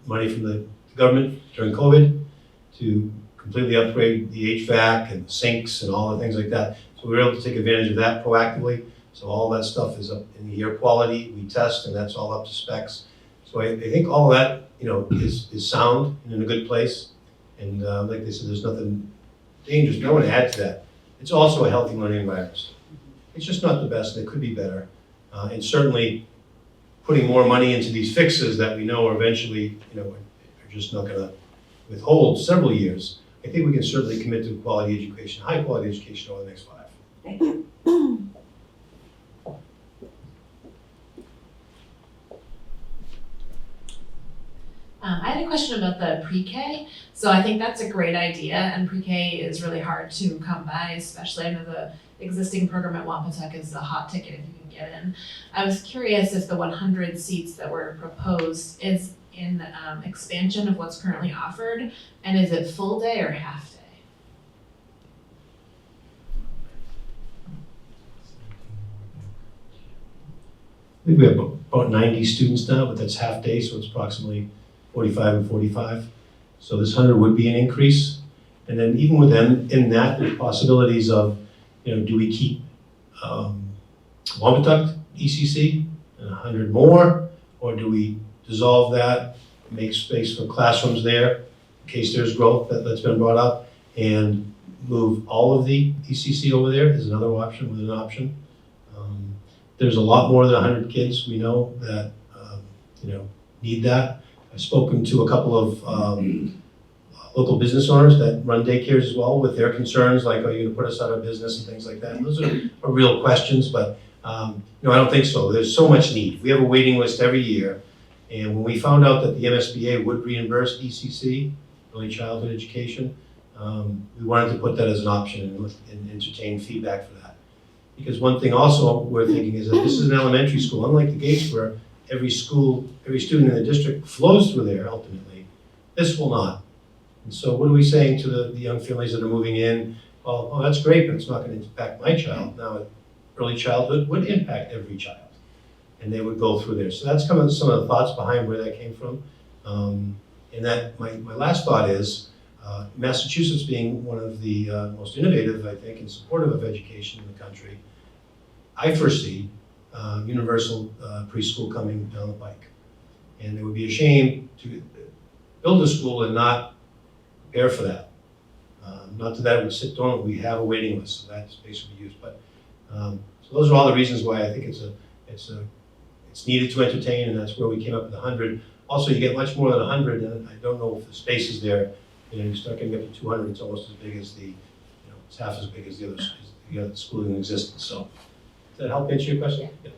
money from the government during COVID to completely upgrade the HVAC and sinks and all the things like that. So we were able to take advantage of that proactively. So all that stuff is up in the air quality. We test, and that's all up to specs. So I think all of that, is sound and in a good place. And like they said, there's nothing dangerous. No one to add to that. It's also a healthy learning environment. It's just not the best, and it could be better. And certainly, putting more money into these fixes that we know are eventually, are just not going to withhold several years. I think we can certainly commit to quality education, high quality education over the next 5. Thank you. I had a question about the pre-K. So I think that's a great idea, and pre-K is really hard to come by, especially I know the existing program at Wampatuck is a hot ticket if you can get in. I was curious if the 100 seats that were proposed is in expansion of what's currently offered, and is it full day or half day? I think we have about 90 students now, but that's half day, so it's approximately 45 and 45. So this 100 would be an increase. And then even with them, in that, there's possibilities of, do we keep Wampatuck ECC and 100 more? Or do we dissolve that, make space for classrooms there, in case there's growth that's been brought up, and move all of the ECC over there is another option with an option. There's a lot more than 100 kids we know that, need that. I've spoken to a couple of local business owners that run daycares as well with their concerns, like, are you gonna put us out of business and things like that. And those are real questions, but I don't think so. There's so much need. We have a waiting list every year. And when we found out that the MSBA would reimburse ECC, early childhood education, we wanted to put that as an option and entertain feedback for that. Because one thing also we're thinking is that this is an elementary school, unlike the Gates where every student in the district flows through there ultimately. This will not. And so what are we saying to the young families that are moving in? Well, oh, that's great, but it's not going to impact my child. Now, early childhood would impact every child. And they would go through there. So that's some of the thoughts behind where that came from. And that my last thought is, Massachusetts being one of the most innovative, I think, and supportive of education in the country, I foresee universal preschool coming down the pike. And it would be a shame to build a school and not prepare for that. Not that it would sit dormant, we have a waiting list, so that's basically used. But so those are all the reasons why I think it's needed to entertain, and that's where we came up with 100. Also, you get much more than 100, and I don't know if the space is there. You start getting up to 200, it's almost as big as it's half as big as the other school in existence. So, does that help answer your question? Yeah.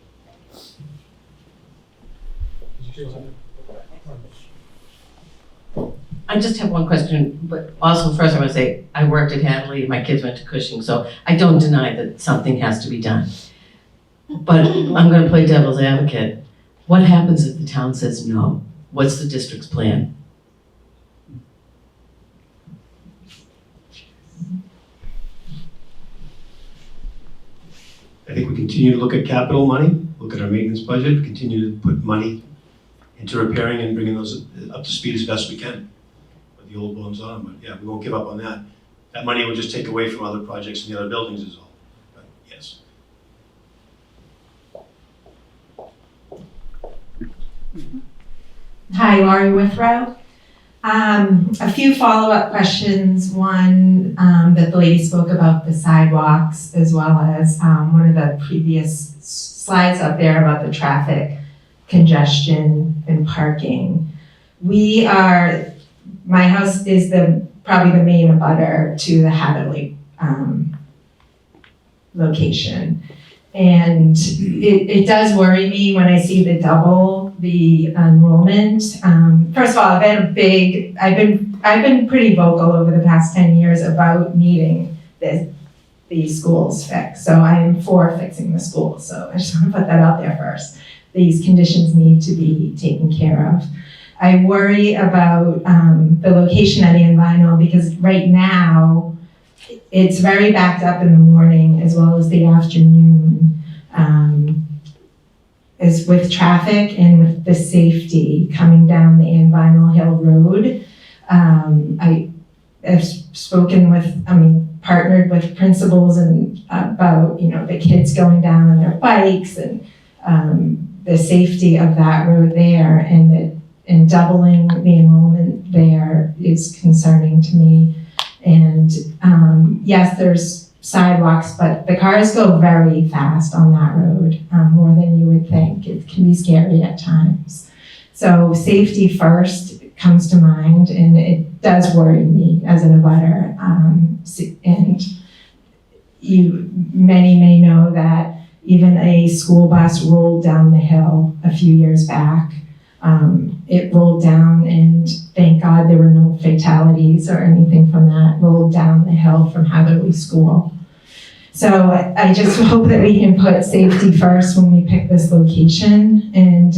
I just have one question, but also first I want to say, I worked at Hadley, my kids went to Cushing, so I don't deny that something has to be done. But I'm going to play devil's advocate. What happens if the town says no? What's the district's plan? I think we continue to look at capital money, look at our maintenance budget, continue to put money into repairing and bringing those up to speed as best we can. With the old ones on, but yeah, we won't give up on that. That money will just take away from other projects in the other buildings is all. But yes. Hi, Laurie Withrow. A few follow-up questions. One, that the lady spoke about the sidewalks, as well as one of the previous slides up there about the traffic congestion and parking. My house is probably the main abutter to the Hatherly location. And it does worry me when I see the enrollment. First of all, I've been pretty vocal over the past 10 years about needing these schools fixed. So I am for fixing the schools. So I just want to put that out there first. These conditions need to be taken care of. I worry about the location at Ann Vinyl because right now it's very backed up in the morning as well as the afternoon. Is with traffic and with the safety coming down the Ann Vinyl Hill Road. I have partnered with principals and about, the kids going down on their bikes and the safety of that road there and doubling the enrollment there is concerning to me. And yes, there's sidewalks, but the cars go very fast on that road, more than you would think. It can be scary at times. So safety first comes to mind, and it does worry me as an abutter. And many may know that even a school bus rolled down the hill a few years back. It rolled down, and thank God there were no fatalities or anything from that. Rolled down the hill from Hatherly School. So I just hope that we can put safety first when we pick this location, and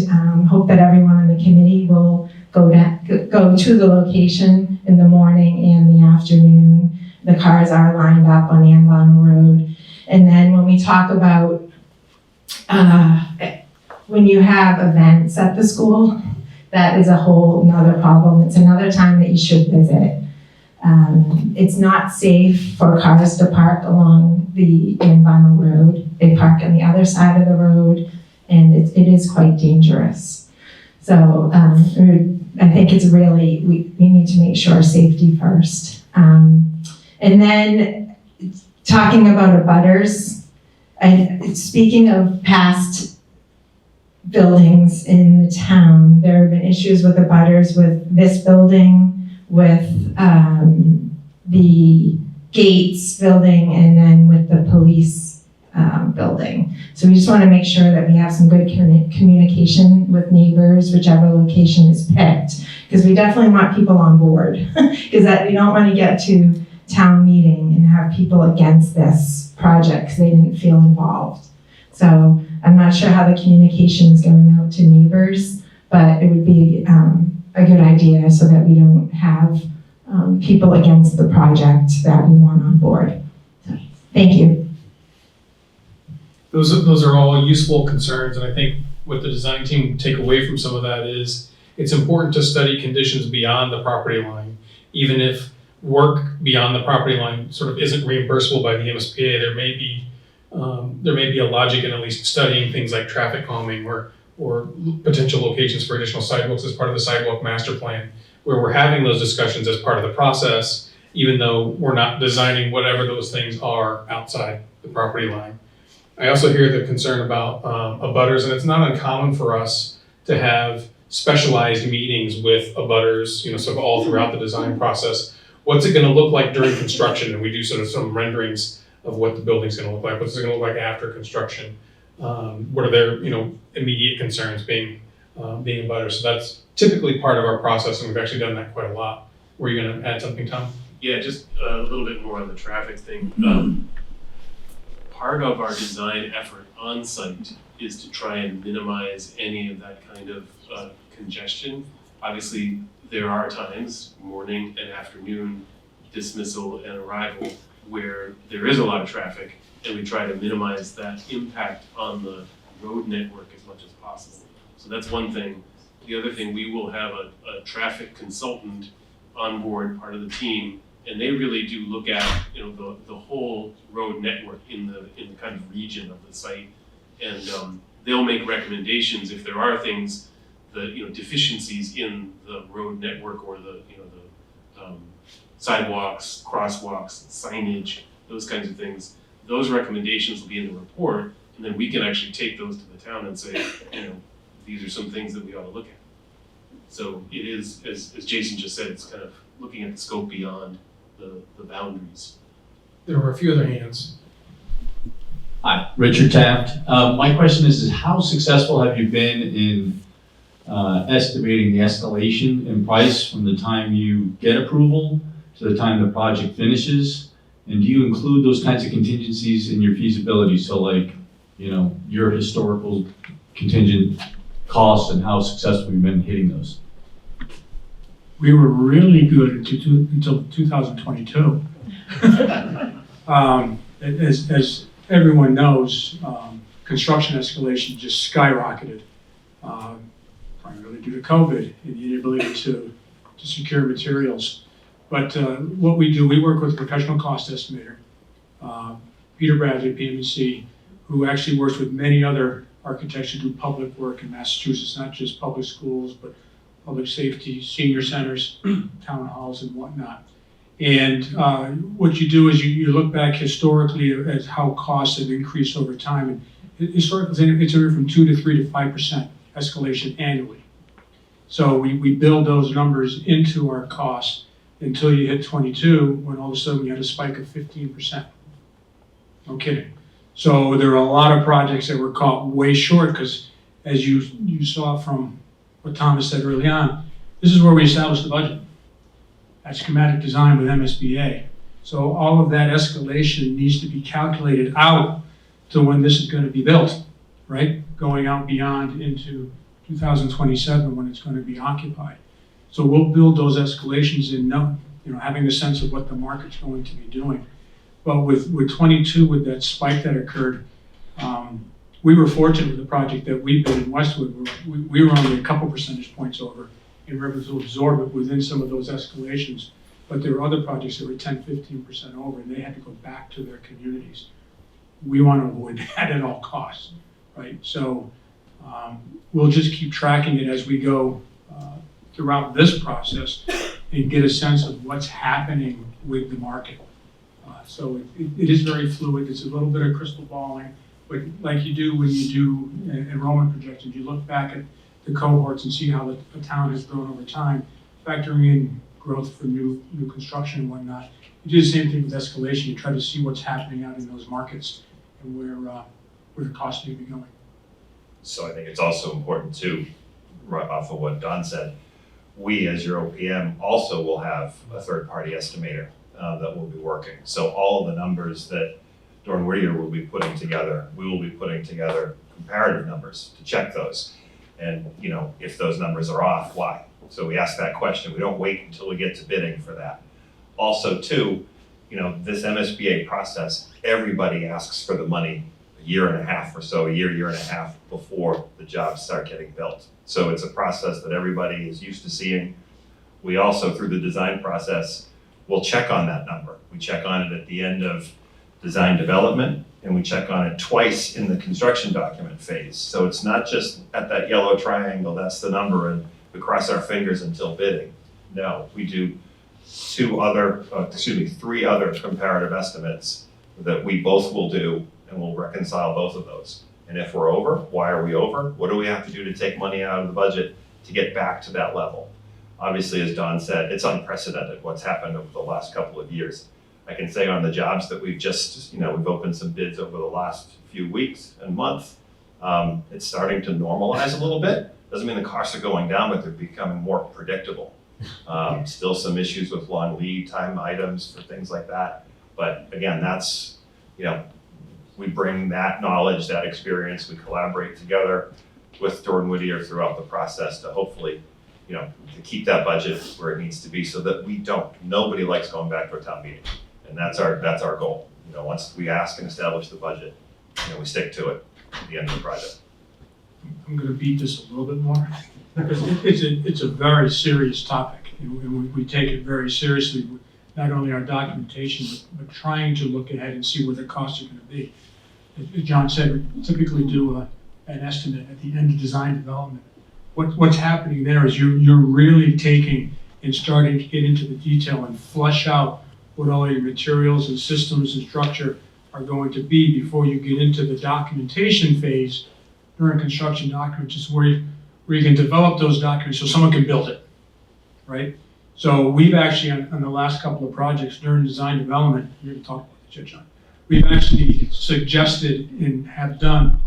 hope that everyone on the committee will go to the location in the morning and the afternoon. The cars are lined up on Ann Vinyl Road. And then when we talk about when you have events at the school, that is a whole nother problem. It's another time that you should visit. It's not safe for cars to park along the Vinyl Road. They park on the other side of the road, and it is quite dangerous. So I think it's really, we need to make sure safety first. And then talking about abutters, speaking of past buildings in the town, there have been issues with abutters with this building, with the Gates building, and then with the police building. So we just want to make sure that we have some good communication with neighbors, whichever location is picked, because we definitely want people on board, because we don't want to get to town meeting and have people against this project because they didn't feel involved. So I'm not sure how the communication is going out to neighbors, but it would be a good idea so that we don't have people against the project that we want on board. So, thank you. Those are all useful concerns, and I think what the design team take away from some of that is it's important to study conditions beyond the property line. Even if work beyond the property line sort of isn't reimbursable by the MSBA, there may be a logic in at least studying things like traffic calming or potential locations for additional sidewalks as part of the sidewalk master plan, where we're having those discussions as part of the process, even though we're not designing whatever those things are outside the property line. I also hear the concern about abutters, and it's not uncommon for us to have specialized meetings with abutters, sort of all throughout the design process. What's it gonna look like during construction? And we do sort of some renderings of what the building's gonna look like. What's it gonna look like after construction? What are their, immediate concerns being abutters? So that's typically part of our process, and we've actually done that quite a lot. Were you gonna add something, Tom? Yeah, just a little bit more on the traffic thing. Part of our design effort on site is to try and minimize any of that kind of congestion. Obviously, there are times, morning and afternoon, dismissal and arrival, where there is a lot of traffic, and we try to minimize that impact on the road network as much as possible. So that's one thing. The other thing, we will have a traffic consultant on board, part of the team, and they really do look at the whole road network in the kind of region of the site, and they'll make recommendations if there are things, deficiencies in the road network or the sidewalks, crosswalks, signage, those kinds of things. Those recommendations will be in the report, and then we can actually take those to the town and say, these are some things that we ought to look at. So it is, as Jason just said, it's kind of looking at the scope beyond the boundaries. There were a few other hands. Hi, Richard Taft. My question is how successful have you been in estimating the escalation in price from the time you get approval to the time the project finishes? And do you include those kinds of contingencies in your feasibility? So like, your historical contingent costs and how successful you've been hitting those? We were really good until 2022. As everyone knows, construction escalation just skyrocketed, primarily due to COVID and the inability to secure materials. But what we do, we work with a professional cost estimator, Peter Bradley, PMC, who actually works with many other architects who do public work in Massachusetts, not just public schools, but public safety, senior centers, town halls and whatnot. And what you do is you look back historically at how costs have increased over time. And historically, it's anywhere from 2 to 3 to 5% escalation annually. So we build those numbers into our costs until you hit 22, when all of a sudden we had a spike of 15%. No kidding. So there are a lot of projects that were caught way short because, as you saw from what Thomas said early on, this is where we established the budget. That's schematic design with MSBA. So all of that escalation needs to be calculated out to when this is going to be built, right? Going out beyond into 2027 when it's going to be occupied. So we'll build those escalations in, having a sense of what the market's going to be doing. But with 22, with that spike that occurred, we were fortunate with the project that we bid in Westwood. We were only a couple percentage points over and were able to absorb it within some of those escalations. but there were other projects that were 10, 15% over, and they had to go back to their communities. We want to avoid that at all costs, right? So we'll just keep tracking it as we go throughout this process and get a sense of what's happening with the market. So it is very fluid. It's a little bit of crystal balling, but like you do when you do enrollment projections, you look back at the cohorts and see how the town has grown over time, factoring in growth for new construction and whatnot. You do the same thing with escalation. You try to see what's happening out in those markets and where the costs may be going. So I think it's also important too, right off of what Don said, we as your OPM also will have a third-party estimator that will be working. So all of the numbers that Dorn Whittier will be putting together, we will be putting together comparative numbers to check those. And if those numbers are off, why? So we ask that question. We don't wait until we get to bidding for that. Also too, this MSBA process, everybody asks for the money a year and a half or so, year and a half before the jobs start getting built. So it's a process that everybody is used to seeing. We also, through the design process, will check on that number. We check on it at the end of design development, and we check on it twice in the construction document phase. So it's not just at that yellow triangle, that's the number, and we cross our fingers until bidding. No, we do three other comparative estimates that we both will do, and we'll reconcile both of those. And if we're over, why are we over? What do we have to do to take money out of the budget to get back to that level? Obviously, as Don said, it's unprecedented what's happened over the last couple of years. I can say on the jobs that we've just, we've opened some bids over the last few weeks and months. It's starting to normalize a little bit. Doesn't mean the costs are going down, but they're becoming more predictable. Still some issues with long lead time items for things like that. But again, that's, we bring that knowledge, that experience, we collaborate together with Dorn Whittier throughout the process to hopefully, to keep that budget where it needs to be so that nobody likes going back to a town meeting. And that's our goal. Once we ask and establish the budget, we stick to it at the end of the project. I'm going to beat this a little bit more because it's a very serious topic, and we take it very seriously. Not only our documentation, but trying to look ahead and see where the costs are going to be. As John said, we typically do an estimate at the end of design development. What's happening there is you're really taking and starting to get into the detail and flush out what all your materials and systems and structure are going to be before you get into the documentation phase during construction documents, is where you can develop those documents so someone can build it, right? So we've actually, on the last couple of projects during design development, you're going to talk about the John, we've actually suggested and have done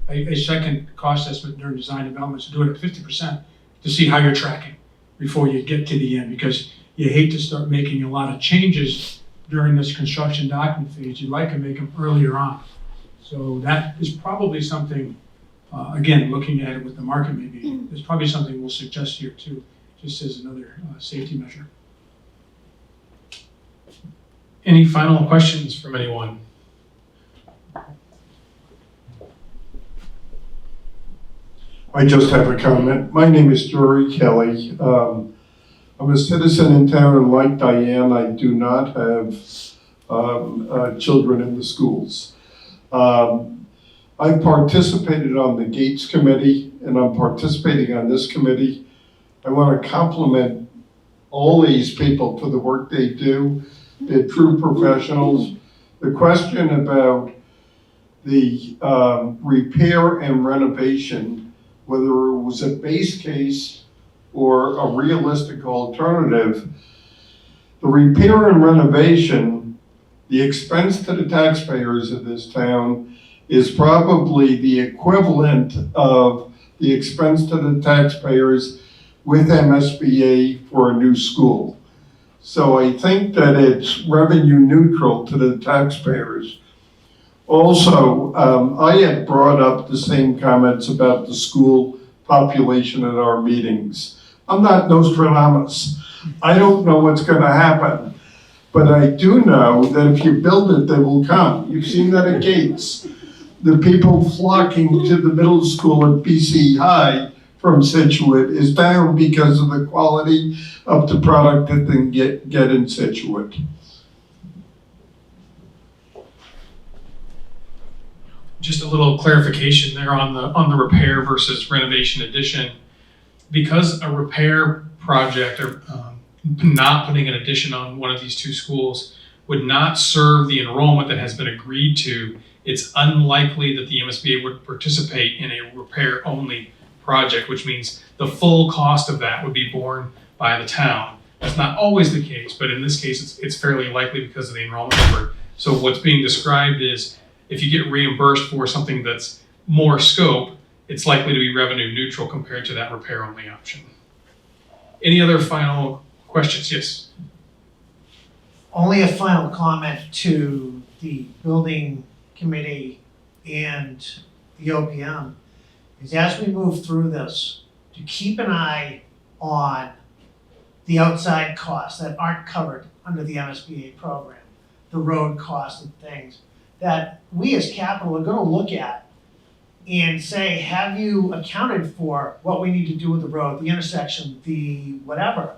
a second cost estimate during design development to do it at 50% to see how you're tracking before you get to the end, because you hate to start making a lot of changes during this construction document phase. You'd like to make them earlier on. So that is probably something, again, looking at it with the market maybe, there's probably something we'll suggest here too, just as another safety measure. Any final questions from anyone? I just have a comment. My name is Jory Kelly. I'm a citizen in town, and like Diane, I do not have children in the schools. I've participated on the Gates Committee, and I'm participating on this committee. I want to compliment all these people for the work they do. They're true professionals. The question about the repair and renovation, whether it was a base case or a realistic alternative, the repair and renovation, the expense to the taxpayers of this town is probably the equivalent of the expense to the taxpayers with MSBA for a new school. So I think that it's revenue neutral to the taxpayers. Also, I had brought up the same comments about the school population at our meetings. I'm not Nostradamus. I don't know what's going to happen. But I do know that if you build it, they will come. You've seen that at Gates. The people flocking to the middle school at BC High from Situate. Is that because of the quality of the product that they get in Situate? Just a little clarification there on the repair versus renovation addition. Because a repair project or not putting an addition on one of these two schools would not serve the enrollment that has been agreed to, it's unlikely that the MSBA would participate in a repair-only project, which means the full cost of that would be borne by the town. That's not always the case, but in this case, it's fairly likely because of the enrollment number. So what's being described is if you get reimbursed for something that's more scope, it's likely to be revenue neutral compared to that repair-only option. Any other final questions? Yes. Only a final comment to the building committee and the OPM is as we move through this, to keep an eye on the outside costs that aren't covered under the MSBA program, the road costs and things that we as capital are gonna look at and say, have you accounted for what we need to do with the road, the intersection, the whatever?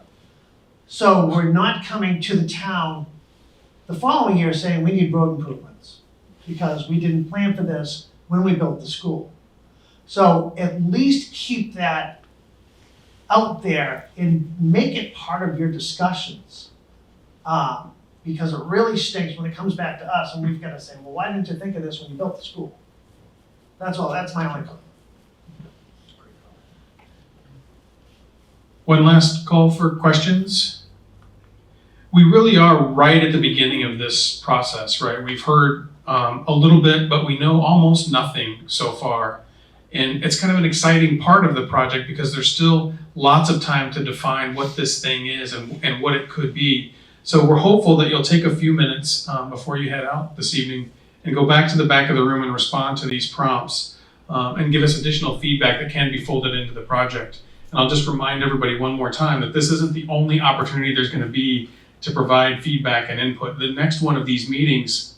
So we're not coming to the town the following year saying we need road improvements because we didn't plan for this when we built the school. So at least keep that out there and make it part of your discussions. Because it really stinks when it comes back to us and we've got to say, well, why didn't you think of this when you built the school? That's all, that's my only comment. One last call for questions. We really are right at the beginning of this process, right? We've heard a little bit, but we know almost nothing so far. And it's kind of an exciting part of the project because there's still lots of time to define what this thing is and what it could be. So we're hopeful that you'll take a few minutes before you head out this evening and go back to the back of the room and respond to these prompts and give us additional feedback that can be folded into the project. And I'll just remind everybody one more time that this isn't the only opportunity there's going to be to provide feedback and input. The next one of these meetings,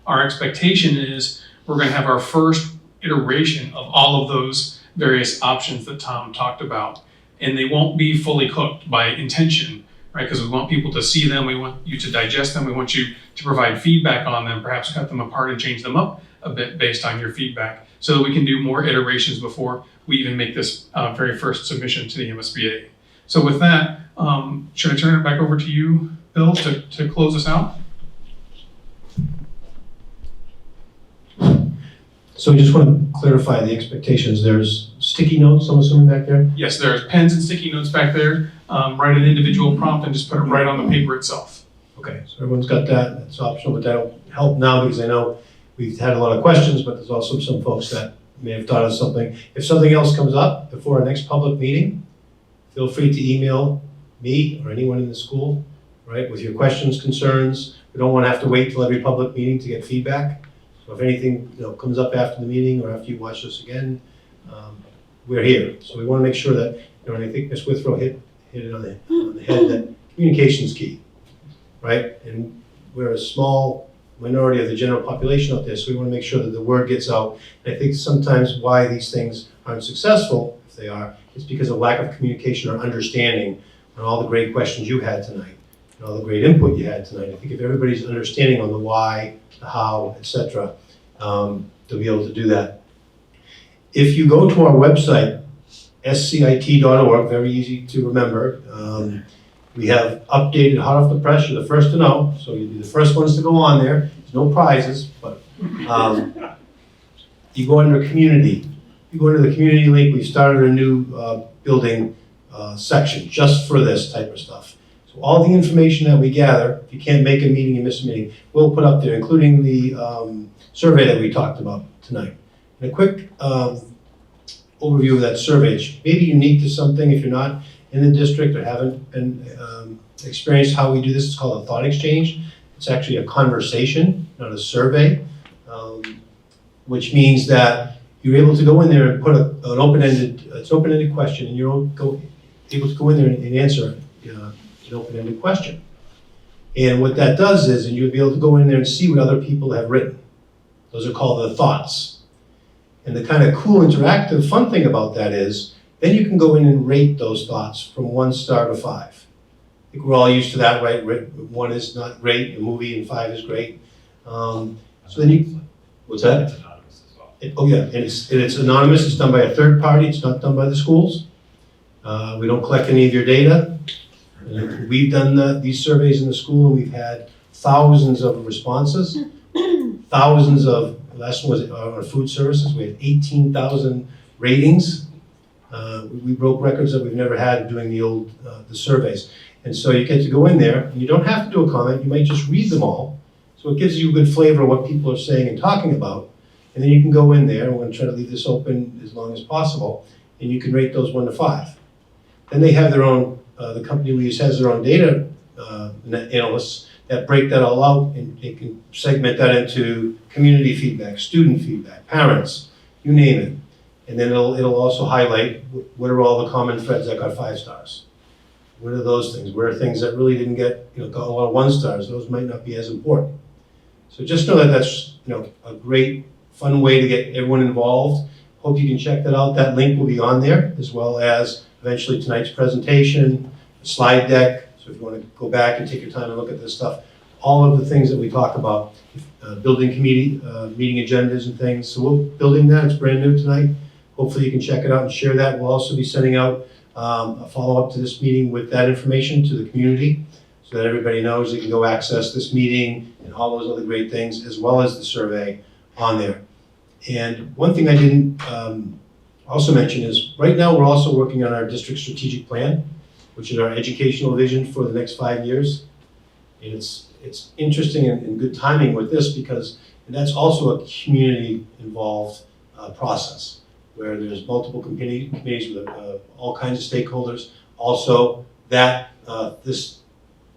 our expectation is we're going to have our first iteration of all of those various options that Tom talked about. And they won't be fully cooked by intention, right? Because we want people to see them, we want you to digest them, we want you to provide feedback on them, perhaps cut them apart and change them up a bit based on your feedback so that we can do more iterations before we even make this very first submission to the MSBA. So with that, should I turn it back over to you, Bill, to close us out? So we just want to clarify the expectations. There's sticky notes, I'm assuming, back there? Yes, there's pens and sticky notes back there. Write an individual prompt and just put it right on the paper itself. Okay, so everyone's got that. That's optional, but that'll help now because I know we've had a lot of questions, but there's also some folks that may have thought of something. If something else comes up before our next public meeting, feel free to email me or anyone in the school, right, with your questions, concerns. We don't want to have to wait till every public meeting to get feedback. So if anything comes up after the meeting or after you watch this again, we're here. So we want to make sure that, and I think Ms. Withrow hit it on the head, that communication is key, right? And we're a small minority of the general population out there, so we want to make sure that the word gets out. And I think sometimes why these things aren't successful, if they are, is because of lack of communication or understanding on all the great questions you had tonight and all the great input you had tonight. I think if everybody's understanding on the why, the how, etc., they'll be able to do that. If you go to our website, scit.org, very easy to remember, we have updated hot off the press. You're the first to know, so you'll be the first ones to go on there. There's no prizes, but you go under community. You go into the community link. We've started a new building section just for this type of stuff. So all the information that we gather, if you can't make a meeting, you miss a meeting, we'll put up there, including the survey that we talked about tonight. And a quick overview of that survey. It's maybe unique to something if you're not in the district or haven't been experienced how we do this. It's called a thought exchange. It's actually a conversation, not a survey, which means that you're able to go in there and put an open-ended question, and you're able to go in there and answer an open-ended question. And what that does is, and you'll be able to go in there and see what other people have written. Those are called the thoughts. And the kind of cool, interactive, fun thing about that is Then you can go in and rate those thoughts from 1 star to 5. I think we're all used to that, right? 1 is not great, a movie, and 5 is great. So then you, what's that? It's anonymous as well. Oh yeah, and it's anonymous, it's done by a third party, it's not done by the schools. We don't collect any of your data. We've done these surveys in the school, and we've had thousands of responses, thousands of, last one was on food services, we had 18,000 ratings. We broke records that we've never had doing the surveys. And so you get to go in there, and you don't have to do a comment, you might just read them all. So it gives you a good flavor of what people are saying and talking about. And then you can go in there, and we're gonna try to leave this open as long as possible, and you can rate those 1 to 5. Then they have their own, the company we use has their own data analysts that break that all out, and they can segment that into community feedback, student feedback, parents, you name it. And then it'll also highlight what are all the common threads that got 5 stars. What are those things? Where are things that really didn't get, got a lot of 1 stars? Those might not be as important. So just know that that's, a great, fun way to get everyone involved. Hope you can check that out. That link will be on there, as well as eventually tonight's presentation, the slide deck. So if you want to go back and take your time and look at this stuff, all of the things that we talk about, building committee, meeting agendas and things. So we're building that. It's brand new tonight. Hopefully you can check it out and share that. We'll also be sending out a follow-up to this meeting with that information to the community, so that everybody knows they can go access this meeting and all those other great things, as well as the survey on there. And one thing I didn't also mention is, right now we're also working on our district strategic plan, which is our educational vision for the next 5 years. And it's interesting and good timing with this, because that's also a community-involved process, where there's multiple committees with all kinds of stakeholders. Also, this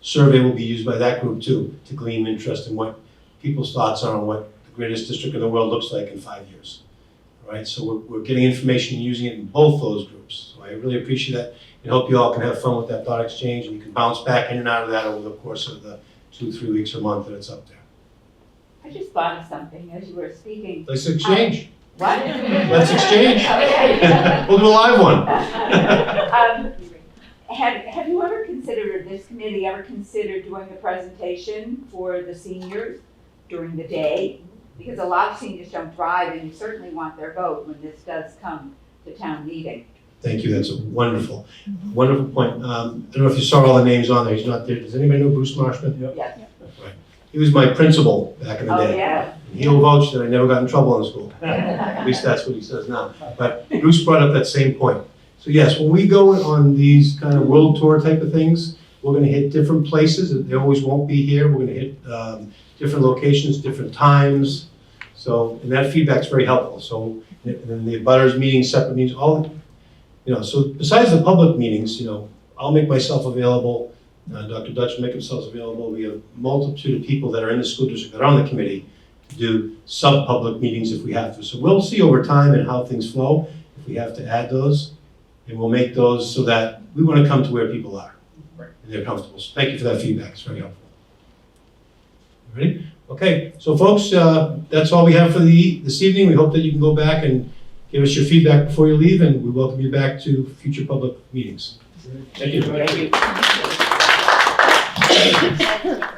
survey will be used by that group too, to glean interest in what people's thoughts are on what the greatest district in the world looks like in 5 years. All right, so we're getting information and using it in both those groups. So I really appreciate that, and hope you all can have fun with that thought exchange, and you can bounce back in and out of that over the course of the 2-3 weeks or month that it's up there. I just thought of something as you were speaking. Let's exchange. What? Let's exchange. Okay. We'll do a live one. Have you ever considered, or this committee ever considered doing a presentation for the seniors during the day? Because a lot of seniors don't drive, and you certainly want their vote when this does come to town meeting. Thank you, that's a wonderful point. I don't know if you saw all the names on there, he's not there. Does anybody know Bruce Marshman? Yep. Yes. Right. He was my principal back in the day. Oh, yeah. He'll vouch that I never got in trouble in school. At least that's what he says now. But Bruce brought up that same point. So yes, when we go on these kind of world tour type of things, we're gonna hit different places. They always won't be here. We're gonna hit different locations, different times. So, and that feedback's very helpful. So, and then the abutters meetings, separate meetings, all, so besides the public meetings, I'll make myself available. Dr. Dutch will make himself available. We have a multitude of people that are in the school district that are on the committee to do sub-public meetings if we have to. So we'll see over time and how things flow, if we have to add those. And we'll make those so that we want to come to where people are. Right. And they're comfortable. So thank you for that feedback. It's very helpful. Ready? Okay, so folks, that's all we have for this evening. We hope that you can go back and give us your feedback before you leave, and we welcome you back to future public meetings. Thank you. Thank you.